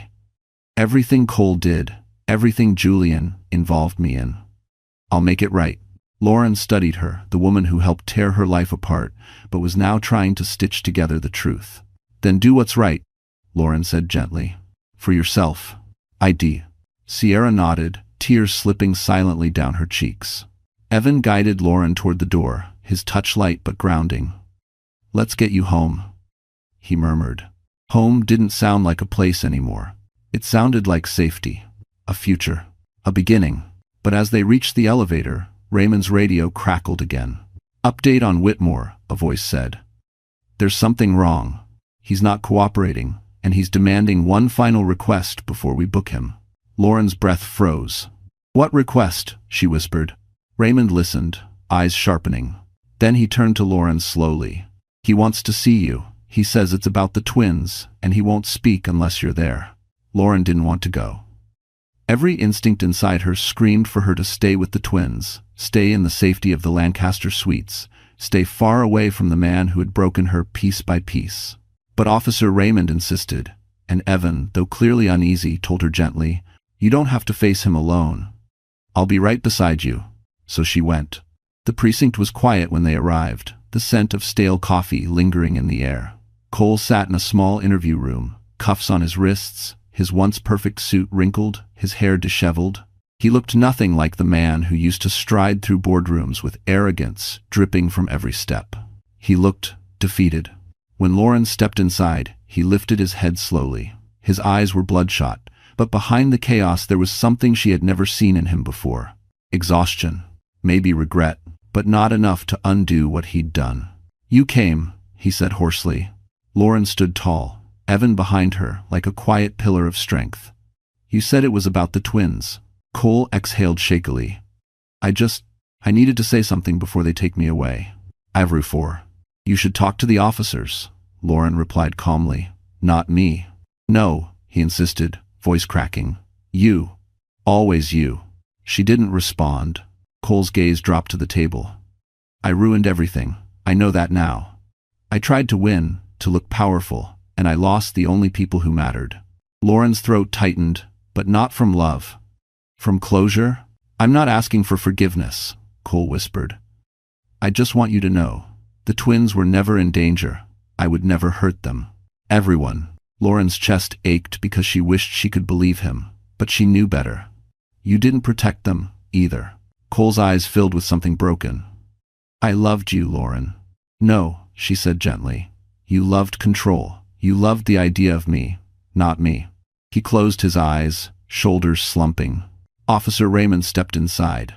Everything Cole did, everything Julian involved me in. I'll make it right. Lauren studied her, the woman who helped tear her life apart, but was now trying to stitch together the truth. Then do what's right, Lauren said gently. For yourself. I do. Sierra nodded, tears slipping silently down her cheeks. Evan guided Lauren toward the door, his touch light but grounding. Let's get you home, he murmured. Home didn't sound like a place anymore. It sounded like safety, a future, a beginning. But as they reached the elevator, Raymond's radio crackled again. Update on Whitmore, a voice said. There's something wrong. He's not cooperating, and he's demanding one final request before we book him. Lauren's breath froze. What request? She whispered. Raymond listened, eyes sharpening. Then he turned to Lauren slowly. He wants to see you. He says it's about the twins, and he won't speak unless you're there. Lauren didn't want to go. Every instinct inside her screamed for her to stay with the twins, stay in the safety of the Lancaster Suites, stay far away from the man who had broken her piece by piece. But Officer Raymond insisted, and Evan, though clearly uneasy, told her gently, You don't have to face him alone. I'll be right beside you. So she went. The precinct was quiet when they arrived, the scent of stale coffee lingering in the air. Cole sat in a small interview room, cuffs on his wrists, his once perfect suit wrinkled, his hair disheveled. He looked nothing like the man who used to stride through boardrooms with arrogance dripping from every step. He looked defeated. When Lauren stepped inside, he lifted his head slowly. His eyes were bloodshot, But behind the chaos there was something she had never seen in him before. Exhaustion. Maybe regret, but not enough to undo what he'd done. "You came," he said hoarsely. Lauren stood tall, Evan behind her, like a quiet pillar of strength. "You said it was about the twins." Cole exhaled shakily. I needed to say something before they take me away." Avru 4. "You should talk to the officers," Lauren replied calmly. "Not me." "No," he insisted, voice cracking. "You. Always you." She didn't respond. Cole's gaze dropped to the table. "I ruined everything. I know that now. I tried to win, to look powerful, and I lost the only people who mattered." Lauren's throat tightened, but not from love. "From closure? I'm not asking for forgiveness," Cole whispered. "I just want you to know. The twins were never in danger. I would never hurt them. Everyone." Lauren's chest ached because she wished she could believe him, but she knew better. "You didn't protect them, either." Cole's eyes filled with something broken. "I loved you, Lauren." "No," she said gently. "You loved control. You loved the idea of me, not me." He closed his eyes, shoulders slumping. Officer Raymond stepped inside.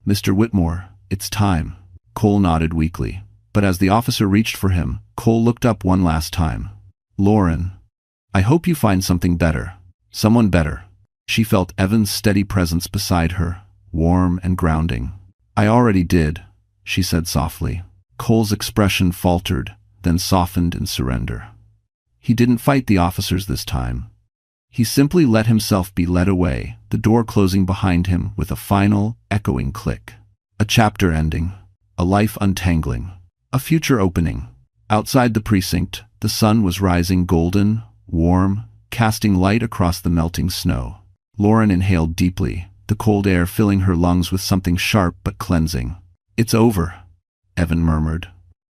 "Mr. Whitmore, it's time." Cole nodded weakly. But as the officer reached for him, Cole looked up one last time. "Lauren, I hope you find something better. Someone better." She felt Evan's steady presence beside her, warm and grounding. "I already did," she said softly. Cole's expression faltered, then softened in surrender. He didn't fight the officers this time. He simply let himself be led away, the door closing behind him with a final, echoing click. A chapter ending. A life untangling. A future opening. Outside the precinct, the sun was rising golden, warm, casting light across the melting snow. Lauren inhaled deeply, the cold air filling her lungs with something sharp but cleansing. "It's over," Evan murmured.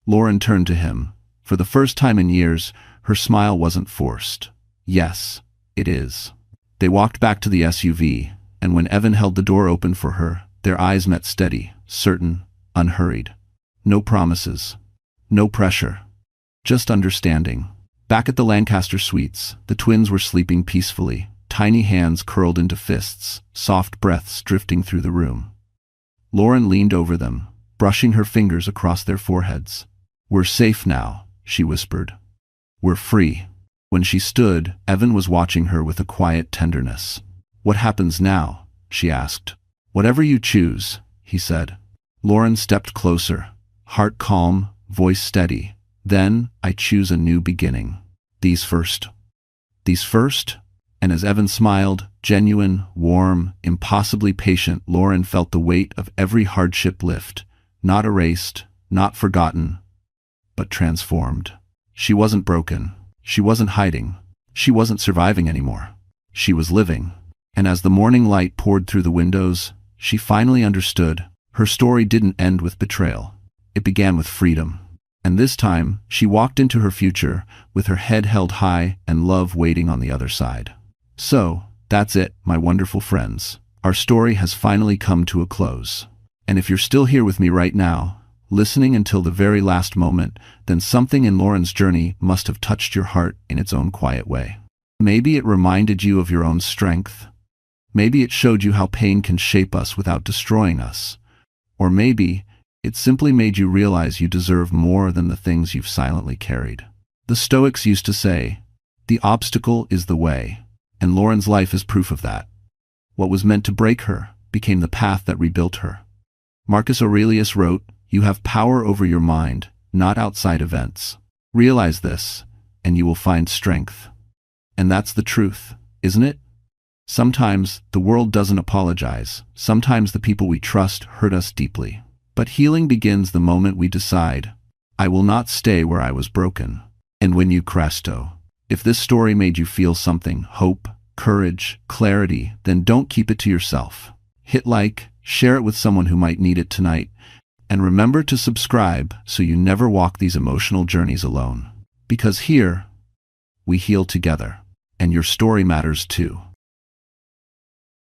Lauren turned to him. For the first time in years, her smile wasn't forced. "Yes, it is." They walked back to the SUV, and when Evan held the door open for her, their eyes met steady, certain, unhurried. No promises. No pressure. Just understanding. Back at the Lancaster Suites, the twins were sleeping peacefully, tiny hands curled into fists, soft breaths drifting through the room. Lauren leaned over them, brushing her fingers across their foreheads. "We're safe now," she whispered. "We're free." When she stood, Evan was watching her with a quiet tenderness. "What happens now?" she asked. "Whatever you choose," he said. Lauren stepped closer, heart calm, voice steady. "Then, I choose a new beginning. These first." "These first?" And as Evan smiled, genuine, warm, impossibly patient, Lauren felt the weight of every hardship lift, not erased, not forgotten, but transformed. She wasn't broken. She wasn't hiding. She wasn't surviving anymore. She was living. And as the morning light poured through the windows, she finally understood. Her story didn't end with betrayal. It began with freedom. And this time, she walked into her future, with her head held high and love waiting on the other side. So, that's it, my wonderful friends. Our story has finally come to a close. And if you're still here with me right now, listening until the very last moment, then something in Lauren's journey must have touched your heart in its own quiet way. Maybe it reminded you of your own strength. Maybe it showed you how pain can shape us without destroying us. Or maybe it simply made you realize you deserve more than the things you've silently carried. The Stoics used to say, "The obstacle is the way," and Lauren's life is proof of that. What was meant to break her became the path that rebuilt her. Marcus Aurelius wrote, "You have power over your mind, not outside events." Realize this, and you will find strength. And that's the truth, isn't it? Sometimes the world doesn't apologize. Sometimes the people we trust hurt us deeply. But healing begins the moment we decide, "I will not stay where I was broken." And when you Cresto. If this story made you feel something, hope, courage, clarity, then don't keep it to yourself. Hit like, share it with someone who might need it tonight, and remember to subscribe so you never walk these emotional journeys alone. Because here, we heal together, and your story matters too.